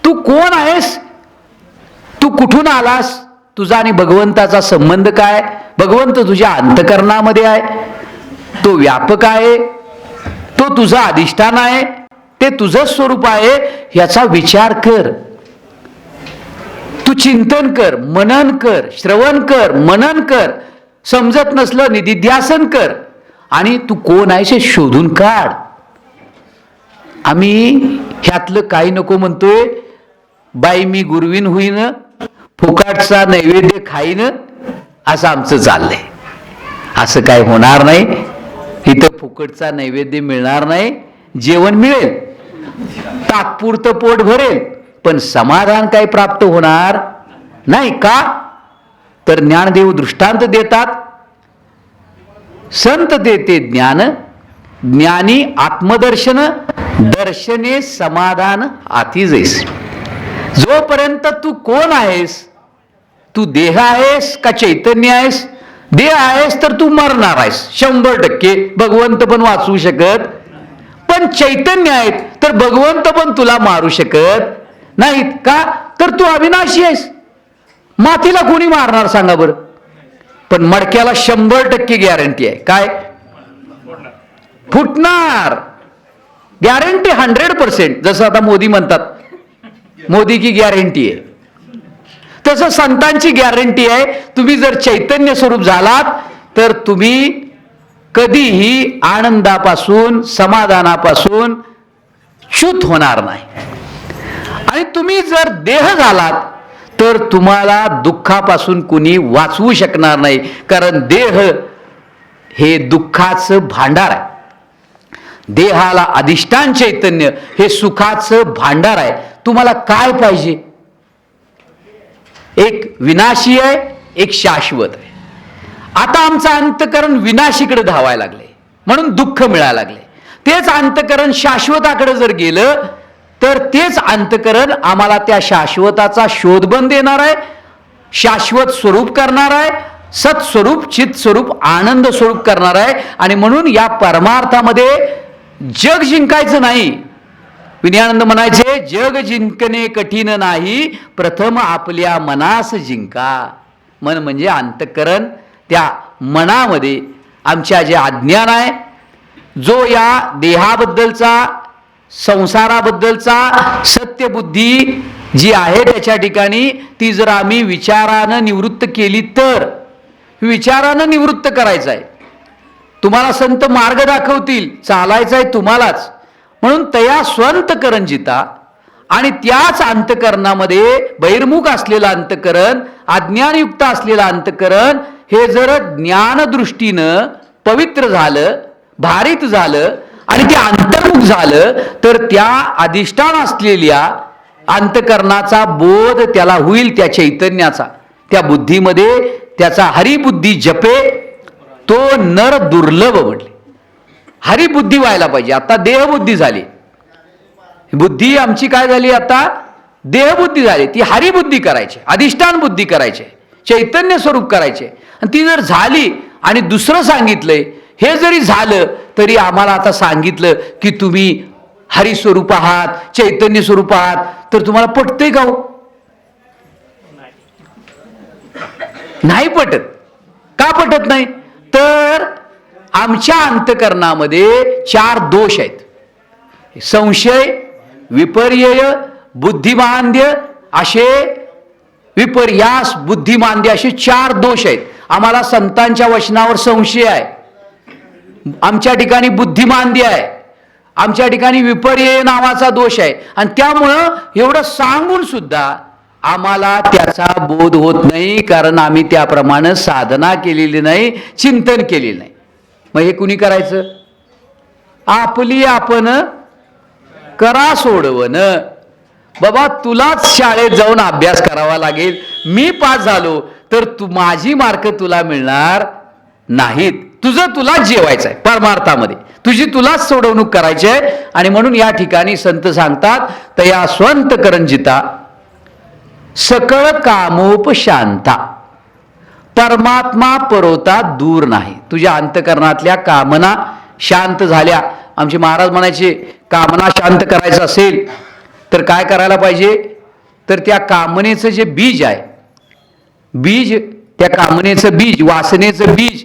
तू कोण आहेस? तू कुठून आलास? तुझा आणि भगवंताचा संबंध काय? भगवंत तुझ्या अंतकरणामध्ये आहे, तो व्यापक आहे, तो तुझा अधिष्ठान आहे, ते तुझं स्वरूप आहे. याचा विचार कर. तू चिंतन कर, मनन कर, श्रवण कर, मनन कर. समजत नसलं निधिध्यासन कर. आणि तू कोण आहेस हे शोधून काढ. आम्ही ह्यातलं काही नको म्हणतोय. बाई मी गुरवीन होईन, फुकाटचा नैवेद्य खाईन, असं आमचं चाललंय. असं काय होणार नाही. इथं फुकटचा नैवेद्य मिळणार नाही. जेवण मिळेल, तात्पुरतं पोट भरेल, पण समाधान काय प्राप्त होणार नाही. का? तर ज्ञानदेव दृष्टांत देतात. संत देते ज्ञान, ज्ञानी आत्मदर्शन, दर्शने समाधान आती जैस. जोपर्यंत तू कोण आहेस? तू देह आहेस का चैतन्य आहेस? देह आहेस तर तू मरणार आहेस 100%. भगवंत पण वाचवू शकत. पण चैतन्य आहेत तर भगवंत पण तुला मारू शकत नाहीत. का तर तू अविनाशी आहेस. मातीला कोणी मारणार सांगा बरं. पण मडक्याला 100% गॅरंटी आहे. काय? फुटणार. गॅरंटी 100%. जसं आता मोदी म्हणतात मोदी की गॅरंटी आहे, तसं संतांची गॅरंटी आहे. तुम्ही जर चैतन्य स्वरूप झालात तर तुम्ही कधीही आनंदापासून समाधानापासून च्युत होणार नाही. आणि तुम्ही जर देह झालात तर तुम्हाला दुःखापासून कुणी वाचवू शकणार नाही. कारण देह हे दुःखाचं भांडार आहे. देहाला अधिष्ठान चैतन्य हे सुखाचं भांडार आहे. तुम्हाला काय पाहिजे? एक विनाशी आहे, एक शाश्वत आहे. आता आमचं अंतकरण विनाशीकडे धावायला लागले म्हणून दुःख मिळायला लागले. तेच अंतकरण शाश्वताकडे जर गेलं तर तेच अंतकरण आम्हाला त्या शाश्वताचा शोधबंध देणार आहे, शाश्वत स्वरूप करणार आहे, सत्स्वरूप चित स्वरूप आनंद स्वरूप करणार आहे. आणि म्हणून या परमार्थामध्ये जग जिंकायचं नाही. विनयानंद म्हणायचे, जग जिंकणे कठीण नाही, प्रथम आपल्या मनास जिंका. मन म्हणजे अंतकरण. त्या मनामध्ये आमच्या जे अज्ञान आहे, जो या देहाबद्दलचा संसाराबद्दलचा सत्यबुद्धी जी आहे त्याच्या ठिकाणी ती जर आम्ही विचारानं निवृत्त केली तर, विचारानं निवृत्त करायचं आहे. तुम्हाला संत मार्ग दाखवतील, चालायचं आहे तुम्हालाच. म्हणून तया स्वंतकरण जिता. आणि त्याच अंतकरणामध्ये बहिर्मुख असलेलं अंतकरण, अज्ञानयुक्त असलेलं अंतकरण हे जर ज्ञानदृष्टीनं पवित्र झालं, भारित झालं आणि ते अंतर्मुख झालं तर त्या अधिष्ठान असलेल्या अंतकरणाचा बोध त्याला होईल, त्या चैतन्याचा. त्या बुद्धीमध्ये त्याचा हरिबुद्धी जपे तो नर दुर्लभ म्हटले. हरिबुद्धी व्हायला पाहिजे. आता देहबुद्धी झाली. बुद्धी आमची काय झाली? आता देहबुद्धी झाली. ती हरिबुद्धी करायची, अधिष्ठान बुद्धी करायची, चैतन्य स्वरूप करायचे. आणि ती जर झाली आणि दुसरं सांगितलंय, हे जरी झालं तरी आम्हाला आता सांगितलं की तुम्ही हरिस्वरूप आहात, चैतन्य स्वरूप आहात, तर तुम्हाला पटतंय का हो? नाही पटत. का पटत नाही? तर आमच्या अंतकरणामध्ये 4 दोष आहेत. संशय, विपर्यय, बुद्धिमांद्य, असे विपर्यास, बुद्धिमांद्य असे 4 दोष आहेत. आम्हाला संतांच्या वचनावर संशय आहे, आमच्या ठिकाणी बुद्धिमांद्य आहे, आमच्या ठिकाणी विपर्यय नावाचा दोष आहे. आणि त्यामुळं एवढं सांगून सुद्धा आम्हाला त्याचा बोध होत नाही, कारण आम्ही त्याप्रमाणे साधना केलेली नाही, चिंतन केलेलं नाही. मग हे कुणी करायचं? आपली आपण करा सोडवण. बाबा तुलाच शाळेत जाऊन अभ्यास करावा लागेल. मी पास झालो तर माझी मार्क तुला मिळणार नाहीत. तुझं तुलाच जेवायचं आहे परमार्थामध्ये, तुझी तुलाच सोडवणूक करायची आहे. आणि म्हणून या ठिकाणी संत सांगतात, तया स्वंतकरण जिता सकळ कामोपशांता. परमात्मा परोता दूर नाही. तुझ्या अंतकरणातल्या कामना शांत झाल्या. आमचे महाराज म्हणायचे, कामना शांत करायचं असेल तर काय करायला पाहिजे? तर त्या कामनेचं जे बीज आहे, बीज, त्या कामनेचं बीज, वासनेचं बीज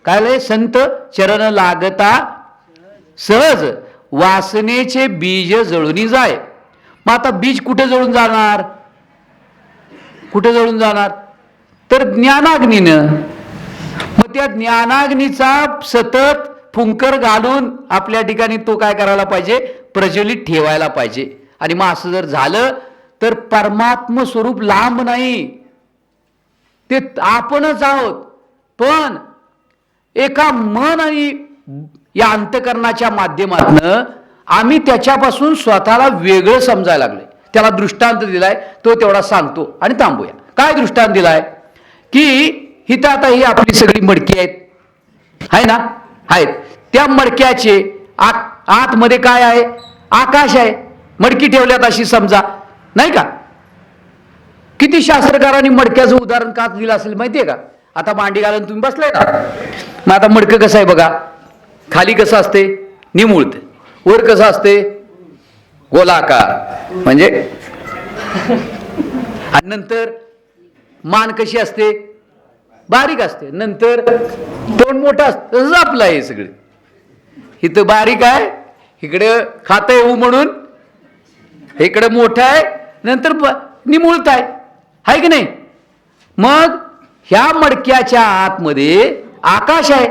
काय आहे? संत चरण लागता सहज वासनेचे बीज जळून जाय. मग आता बीज कुठे जळून जाणार? कुठे जळून जाणार? तर ज्ञानाग्नीनं. मग त्या ज्ञानाग्नीचा सतत फुंकर घालून आपल्या ठिकाणी तो काय करायला पाहिजे? प्रज्वलित ठेवायला पाहिजे. आणि मग असं जर झालं तर परमात्म स्वरूप लांब नाही, ते आपणच आहोत. पण एका मन आणि या अंतकरणाच्या माध्यमातनं आम्ही त्याच्यापासून स्वतःला वेगळं समजायला लागलोय. त्याला दृष्टांत दिलाय, तो तेवढा सांगतो आणि थांबूया. काय दृष्टांत दिलाय? की हिथं आता ही आपली सगळी मडकी आहेत, आहे ना, आहेत. त्या मडक्याचे आतमध्ये काय आहे? आकाश आहे. मडकी ठेवल्यात अशी समजा, नाही का? किती शास्त्रकारांनी मडक्याचं उदाहरण का दिलं असेल माहितीये का? आता मांडी घालून तुम्ही बसलाय ना, मग आता मडकं कसं आहे बघा, खाली कसं असते? निमुळत. वर कसं असते? गोलाकार म्हणजे. आणि नंतर मान कशी असते? बारीक असते. नंतर तोंड मोठं असतं. तसंच आपलं आहे सगळं. इथं बारीक आहे, इकडे खातं येऊ म्हणून, इकडे मोठं आहे, नंतर निमुळत आहे की नाही? मग ह्या मडक्याच्या आतमध्ये आकाश आहे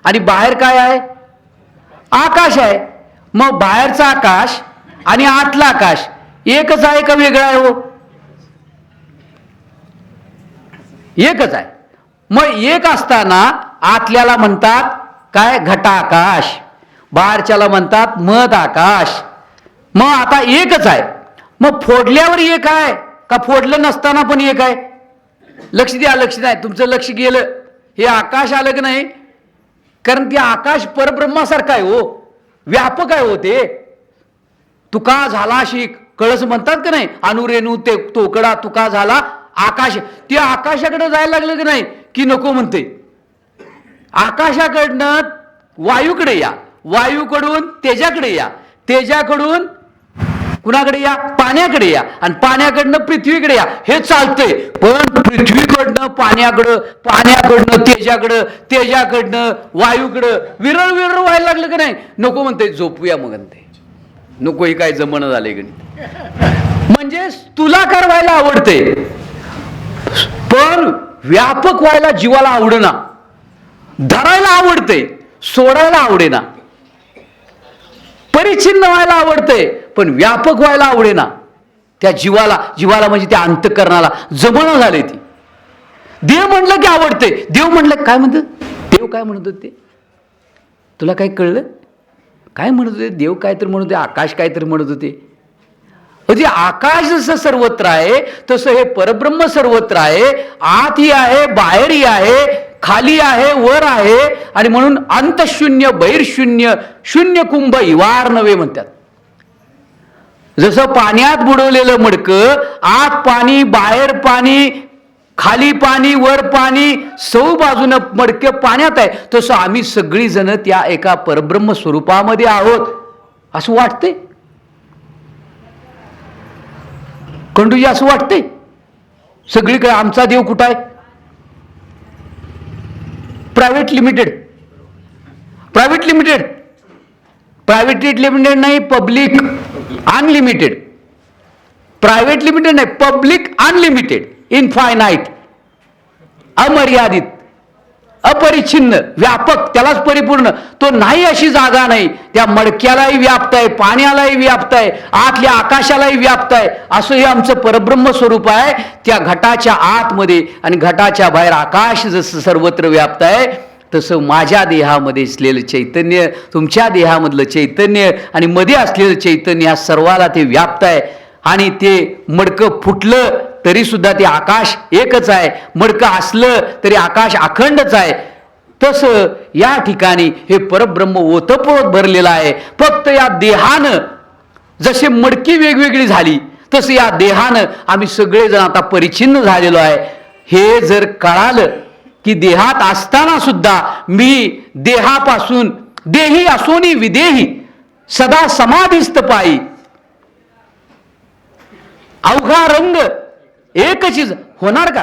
आणि बाहेर काय आहे? आकाश आहे. मग बाहेरचा आकाश आणि आतला आकाश एकच आहे का वेगळा आहे? हो, एकच आहे. मग एक असताना आतल्याला म्हणतात काय? घटाकाश. बाहेरच्याला म्हणतात मध आकाश. मग आता एकच आहे. मग फोडल्यावर एक आहे का फोडलं नसताना पण एक आहे? लक्ष द्या, लक्ष द्या. तुमचं लक्ष गेलं, हे आकाश आलं की नाही? कारण ते आकाश परब्रह्मासारखं आहे हो, व्यापक आहे हो ते. तुका झाला शिक, कळस म्हणतात का नाही? अनुरेणू ते तोकडा तुका झाला आकाश. ते आकाशाकडे जायला लागलं की नाही की नको म्हणते. आकाशाकडनं वायूकडे या, वायूकडून तेजाकडे या, तेजाकडून कुणाकडे या? पाण्याकडे या, आणि पाण्याकडनं पृथ्वीकडे या. हे चालतंय. पण पृथ्वीकडनं पाण्याकडं, पाण्याकडनं तेजाकडं, तेजाकडनं वायूकडं विरळ विरळ व्हायला लागलं की नाही? नको म्हणते. झोपूया मग म्हणते. नको, हे काय जमणं झाले गणित. म्हणजे स्थूलाकार व्हायला आवडते, पण व्यापक व्हायला जीवाला आवडेना. धरायला आवडते, सोडायला आवडेना. परिच्छिन्न व्हायला आवडते, पण व्यापक व्हायला आवडेना. त्या जीवाला म्हणजे त्या अंतःकरणाला जमणं झाले. ती देव म्हणलं की आवडते. देव म्हणलं काय म्हणत? देव काय म्हणत होते? तुला काय कळलं? काय म्हणत होते? देव काय तर म्हणत होते, आकाश काय तर म्हणत होते. म्हणजे आकाश जसं सर्वत्र आहे तसं हे परब्रह्म सर्वत्र आहे. आतही आहे, बाहेरही आहे, खाली आहे, वर आहे. आणि म्हणून अंतशून्य बहिर्शून्य शून्य कुंभ इवार नव्हे म्हणतात. जसं पाण्यात बुडवलेलं मडकं, आत पाणी, बाहेर पाणी, खाली पाणी, वर पाणी, सौ बाजूनं मडके पाण्यात आहे, तसं आम्ही सगळी जण त्या एका परब्रह्म स्वरूपामध्ये आहोत असं वाटते. खंडूजी असं वाटते सगळीकडे. आमचा देव कुठं आहे? Private limited. Private limited, private limited नाही, पब्लिक अनलिमिटेड. प्रायव्हेट लिमिटेड नाही, पब्लिक अनलिमिटेड, इनफायनाईट, अमर्यादित, अपरिच्छिन्न, व्यापक, त्यालाच परिपूर्ण. तो नाही अशी जागा नाही. त्या मडक्यालाही व्याप्त आहे, पाण्यालाही व्याप्त आहे, आतल्या आकाशालाही व्याप्त आहे. असं हे आमचं परब्रह्म स्वरूप आहे त्या घटाच्या आतमध्ये. आणि घटाच्या बाहेर आकाश जसं सर्वत्र व्याप्त आहे तसं माझ्या देहामध्ये असलेलं चैतन्य, तुमच्या देहामधलं चैतन्य आणि मध्ये असलेलं चैतन्य, ह्या सर्वाला ते व्याप्त आहे. आणि ते मडकं फुटलं तरी सुद्धा ते आकाश एकच आहे. मडकं असलं तरी आकाश अखंडच आहे. तसं या ठिकाणी हे परब्रह्म ओतप्रोत भरलेलं आहे. फक्त या देहानं जसे मडकी वेगवेगळी झाली तसं या देहानं आम्ही सगळेजण आता परिच्छिन्न झालेलो आहे. हे जर कळालं की देहात असताना सुद्धा मी देहापासून देही असोनी विदेही सदा समाधिस्थ पायी, अवघा रंग एकच होणार का?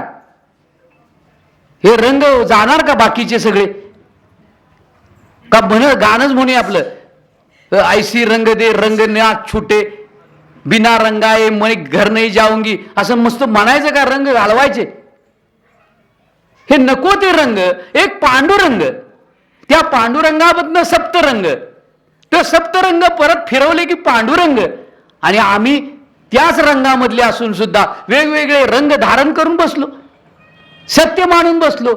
हे रंग जाणार का बाकीचे सगळे? का गाणंच म्हणूया आपलं, ऐसी रंग दे रंग ना छुटे, बिना रंगाए मैं घर नाही जाऊंगी, असं मस्त म्हणायचं का? रंग घालवायचे? हे नको ते रंग. एक पांडुरंग, त्या पांडुरंगामधनं सप्तरंग, ते सप्तरंग परत फिरवले की पांडुरंग. आणि आम्ही त्याच रंगामधले असून सुद्धा वेगवेगळे रंग धारण करून बसलो, सत्य मानून बसलो.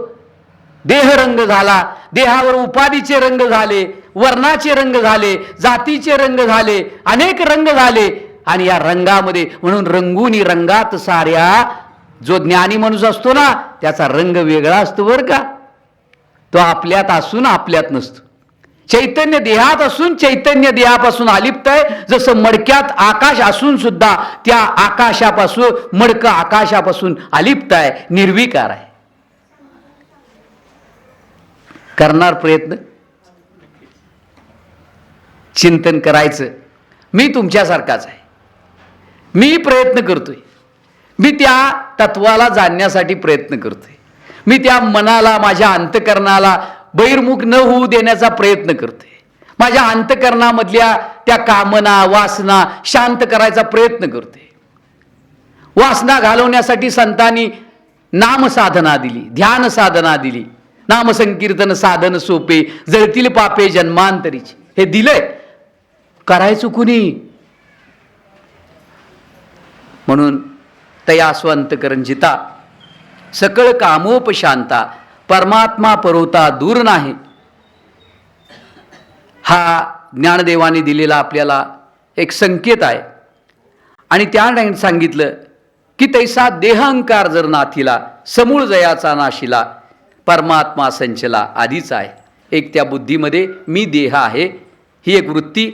देहरंग झाला, देहावर उपाधीचे रंग झाले, वर्णाचे रंग झाले, जातीचे रंग झाले, अनेक रंग झाले. आणि या रंगामध्ये म्हणून रंगुनी रंगात साऱ्या, जो ज्ञानी माणूस असतो ना त्याचा रंग वेगळा असतो बरं का. तो आपल्यात असून आपल्यात नसतो. चैतन्य देहात असून चैतन्य देहापासून अलिप्त आहे. जसं मडक्यात आकाश असून सुद्धा त्या आकाशापासून, मडकं आकाशापासून अलिप्त आहे, निर्विकार आहे. करणार प्रयत्न? चिंतन करायचं. मी तुमच्यासारखाच आहे, मी प्रयत्न करतोय, मी त्या तत्वाला जाणण्यासाठी प्रयत्न करतोय, मी त्या मनाला, माझ्या अंतकरणाला बहिर्मुख न होऊ देण्याचा प्रयत्न करतोय, माझ्या अंतकरणामधल्या त्या कामना वासना शांत करायचा प्रयत्न करतोय. वासना घालवण्यासाठी संतांनी नामसाधना दिली, ध्यान साधना दिली. नामसंकीर्तन साधन सोपे, जळतील पापे जन्मांतरीची, हे दिलंय. करायचं कुणी? म्हणून तया स्वंतकरण जिता सकळ कामोपशांता परमात्मा परोता दूर नाही. हा ज्ञानदेवाने दिलेला आपल्याला एक संकेत आहे. आणि त्या सांगितलं की तैसा देहंकार जर नाथिला समूळ जयाचा नाशिला परमात्मा संचला आधीच आहे. एक त्या बुद्धीमध्ये मी देह आहे ही एक वृत्ती,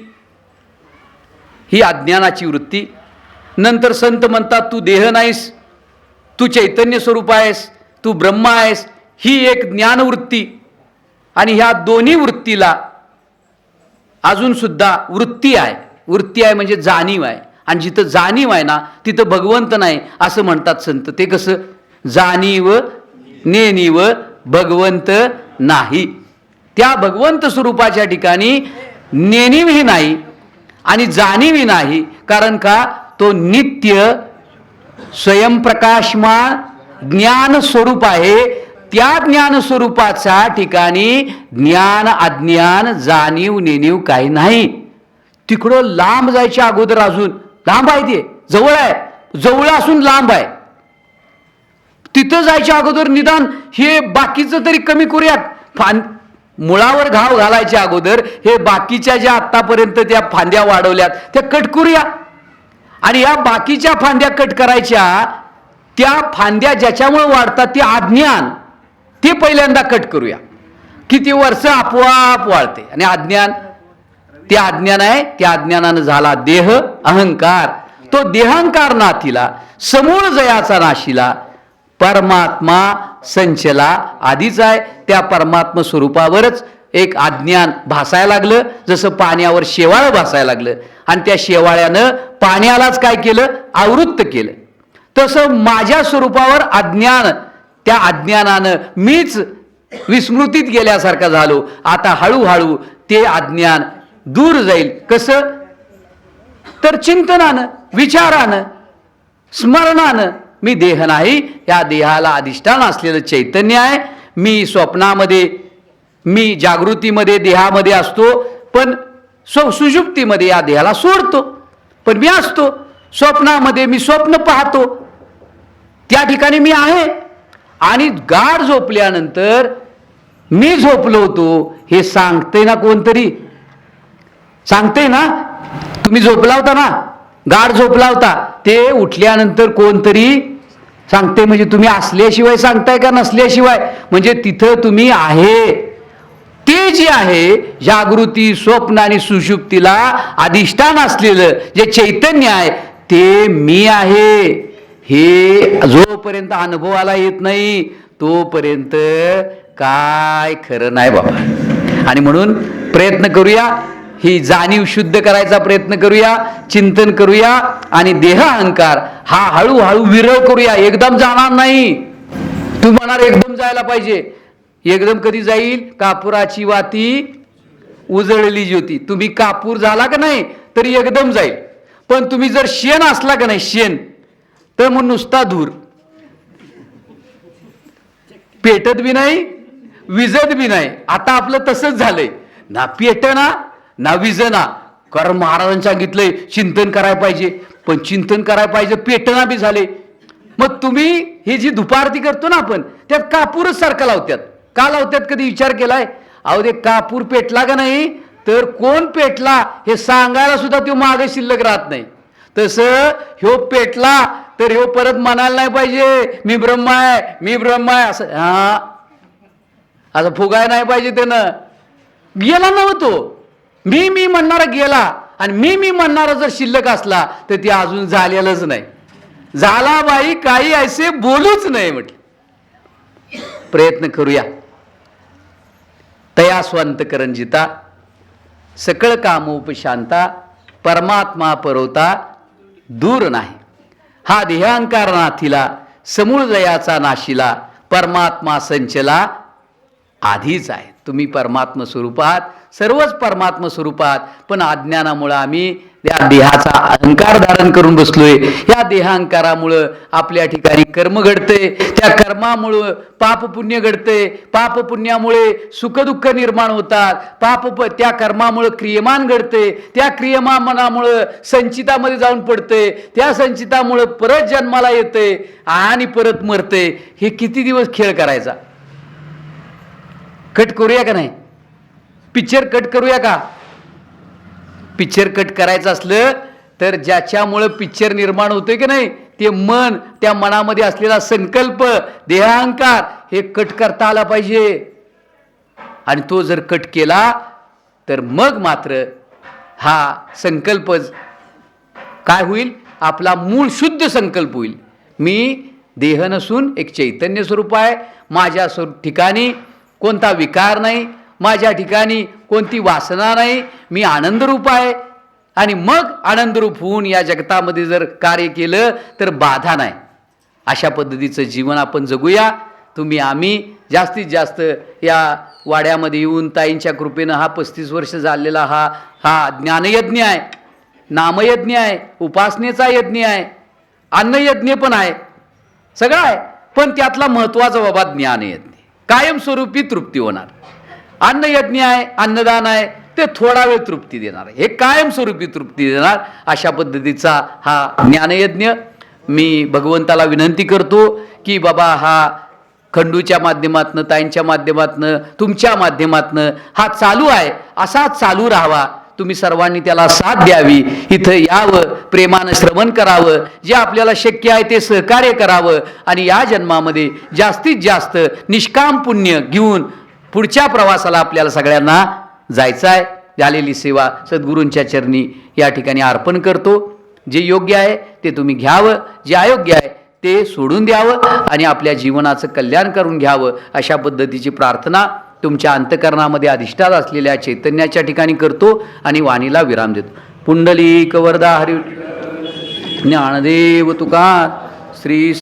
ही अज्ञानाची वृत्ती. नंतर संत म्हणतात तू देह नाहीस, तू चैतन्य स्वरूप आहेस, तू ब्रह्म आहेस, ही एक ज्ञानवृत्ती. आणि ह्या दोन्ही वृत्तीला अजून सुद्धा वृत्ती आहे. वृत्ती आहे म्हणजे जाणीव आहे. आणि जिथं जाणीव आहे ना तिथं भगवंत नाही असं म्हणतात संत. ते कसं? जाणीव नेणीव भगवंत नाही. त्या भगवंत स्वरूपाच्या ठिकाणी नेणीवही नाही आणि जाणीवही नाही. कारण का? तो नित्य स्वयंप्रकाशमान ज्ञान स्वरूप आहे. त्या ज्ञान स्वरूपाच्या ठिकाणी ज्ञान अज्ञान जाणीव नेणीव काही नाही. तिकडं लांब जायच्या अगोदर अजून लांब आहे, ते जवळ आहे, जवळ असून लांब आहे. तिथं जायच्या अगोदर निदान हे बाकीचं तरी कमी करूयात. मुळावर घाव घालायच्या अगोदर हे बाकीच्या ज्या आत्तापर्यंत त्या फांद्या वाढवल्यात त्या कट करूया. आणि या बाकीच्या फांद्या कट करायच्या, त्या फांद्या ज्याच्यामुळे वाढतात ते अज्ञान, ते पहिल्यांदा कट करूया. किती वर्ष आपोआप वाढते. आणि अज्ञान, ते अज्ञान आहे, त्या अज्ञानानं झाला देह अहंकार. तो देहंकार नाथीला समूळ जयाचा नाशिला परमात्मा संचला आधीच आहे. त्या परमात्मा स्वरूपावरच एक अज्ञान भासायला लागलं, जसं पाण्यावर शेवाळ भासायला लागलं आणि त्या शेवाळ्यानं पाण्यालाच काय केलं? आवृत्त केलं. तसं माझ्या स्वरूपावर अज्ञान, त्या अज्ञानानं मीच विस्मृतीत गेल्यासारखा झालो. आता हळूहळू ते अज्ञान दूर जाईल. कसं? तर चिंतनानं, विचारानं, स्मरणानं. मी देह नाही, या देहाला अधिष्ठान असलेलं चैतन्य आहे. मी स्वप्नामध्ये, मी जागृतीमध्ये देहामध्ये असतो, पण सुषुप्तीमध्ये या देहाला सोडतो. पण मी असतो स्वप्नामध्ये, मी स्वप्न पाहतो, त्या ठिकाणी मी आहे. आणि गाढ झोपल्यानंतर मी झोपलो होतो हे सांगते ना कोणतरी? सांगते ना? तुम्ही झोपला होता ना, गाढ झोपला होता, ते उठल्यानंतर कोणतरी सांगते. म्हणजे तुम्ही असल्याशिवाय सांगताय का नसल्याशिवाय? म्हणजे तिथं तुम्ही आहे. ते जे आहे जागृती, स्वप्न आणि सुषुप्तीला अधिष्ठान असलेलं जे चैतन्य आहे ते मी आहे. हे जोपर्यंत अनुभवाला येत नाही तोपर्यंत काय खरं नाही बाबा. आणि म्हणून प्रयत्न करूया, ही जाणीव शुद्ध करायचा प्रयत्न करूया, चिंतन करूया आणि देह अहंकार हा हळूहळू विरळ करूया. एकदम जाणार नाही. तू म्हणाल एकदम जायला पाहिजे. एकदम कधी जाईल? कापुराची वाती उजळली ज्योती. तुम्ही कापूर झाला का नाही तरी एकदम जाईल. पण तुम्ही जर शेण असला का नाही, शेण, तर मग नुसता धूर, पेटत बी नाही, विजत बी नाही. आता आपलं तसंच झालंय, ना पेटना ना विजना. कारण महाराजांनी सांगितलंय चिंतन करायला पाहिजे, पण चिंतन करायला पाहिजे पेटना बी झाले. मग तुम्ही हे जी धुपारती करतो ना आपण, त्यात कापूरच सारखा लावतात. का लावतात? कधी विचार केलाय? अहो ते कापूर पेटला का नाही तर कोण पेटला हे सांगायला सुद्धा तो मागे शिल्लक राहत नाही. तसं ह्यो पेटला तर ह्यो परत म्हणायला नाही पाहिजे मी ब्रह्म आहे, मी ब्रह्म आहे असं. हा, असं फुगाय नाही पाहिजे. त्यानं गेला नव्हतो. मी म्हणणारा गेला आणि मी म्हणणारा जर शिल्लक असला तर ते अजून झालेलंच नाही. झाला बाई काही ऐसे बोलूच नाही म्हटलं. प्रयत्न करूया. तया स्वंतकरण जिता सकळ कामोपशांता परमात्मा परवता दूर नाही. हा देहांकार नाथीला समूळ जयाचा नाशिला परमात्मा संचला आधीच आहे. तुम्ही परमात्म स्वरूपात, सर्वच परमात्म स्वरूपात, पण अज्ञानामुळं आम्ही या देहाचा अहंकार धारण करून बसलोय. या देहांकारामुळं आपल्या ठिकाणी कर्म घडते, त्या कर्मामुळं पाप पुण्य घडते, पाप पुण्यामुळे सुखदुःख निर्माण होतात, त्या कर्मामुळं क्रियमान घडते, त्या क्रियमानामुळं संचितामध्ये जाऊन पडते, त्या संचितामुळं परत जन्माला येते आणि परत मरते. हे किती दिवस खेळ करायचा? कट करूया का नाही? पिक्चर कट करूया का? पिक्चर कट करायचं असलं तर ज्याच्यामुळं पिक्चर निर्माण होतोय की नाही, ते मन, त्या मनामध्ये असलेला संकल्प, देहांकार, हे कट करता आला पाहिजे. आणि तो जर कट केला तर मग मात्र हा संकल्प काय होईल? आपला मूळ शुद्ध संकल्प होईल. मी देह नसून एक चैतन्य स्वरूप आहे. माझ्या ठिकाणी कोणता विकार नाही, माझ्या ठिकाणी कोणती वासना नाही, मी आनंदरूप आहे. आणि मग आनंदरूप होऊन या जगतामध्ये जर कार्य केलं तर बाधा नाही. अशा पद्धतीचं जीवन आपण जगूया. तुम्ही आम्ही जास्तीत जास्त या वाड्यामध्ये येऊन ताईंच्या कृपेनं हा 35 वर्ष झालेला हा ज्ञानयज्ञ आहे, नामयज्ञ आहे, उपासनेचा यज्ञ आहे, अन्नयज्ञ पण आहे, सगळं आहे. पण त्यातला महत्त्वाचा बाबा ज्ञानयज्ञ, कायमस्वरूपी तृप्ती होणार. अन्नयज्ञ आहे, अन्नदान आहे, ते थोडा वेळ तृप्ती देणार, हे कायमस्वरूपी तृप्ती देणार. अशा पद्धतीचा हा ज्ञानयज्ञ. मी भगवंताला विनंती करतो की बाबा हा खंडूच्या माध्यमातनं, ताईंच्या माध्यमातनं, तुमच्या माध्यमातनं हा चालू आहे, असाच चालू राहावा. तुम्ही सर्वांनी त्याला साथ द्यावी. इथं यावं, प्रेमानं श्रवण करावं, जे आपल्याला शक्य आहे ते सहकार्य करावं. आणि या जन्मामध्ये जास्तीत जास्त निष्काम पुण्य घेऊन पुढच्या प्रवासाला आपल्याला सगळ्यांना जायचं आहे. झालेली सेवा सद्गुरूंच्या चरणी या ठिकाणी अर्पण करतो. जे योग्य आहे ते तुम्ही घ्यावं, जे अयोग्य आहे ते सोडून द्यावं आणि आपल्या जीवनाचं कल्याण करून घ्यावं. अशा पद्धतीची प्रार्थना तुमच्या अंतकरणामध्ये अधिष्ठात असलेल्या चैतन्याच्या ठिकाणी करतो आणि वाणीला विराम देतो. पुंडलिक वरदा हरी ज्ञानदेव तुकार श्री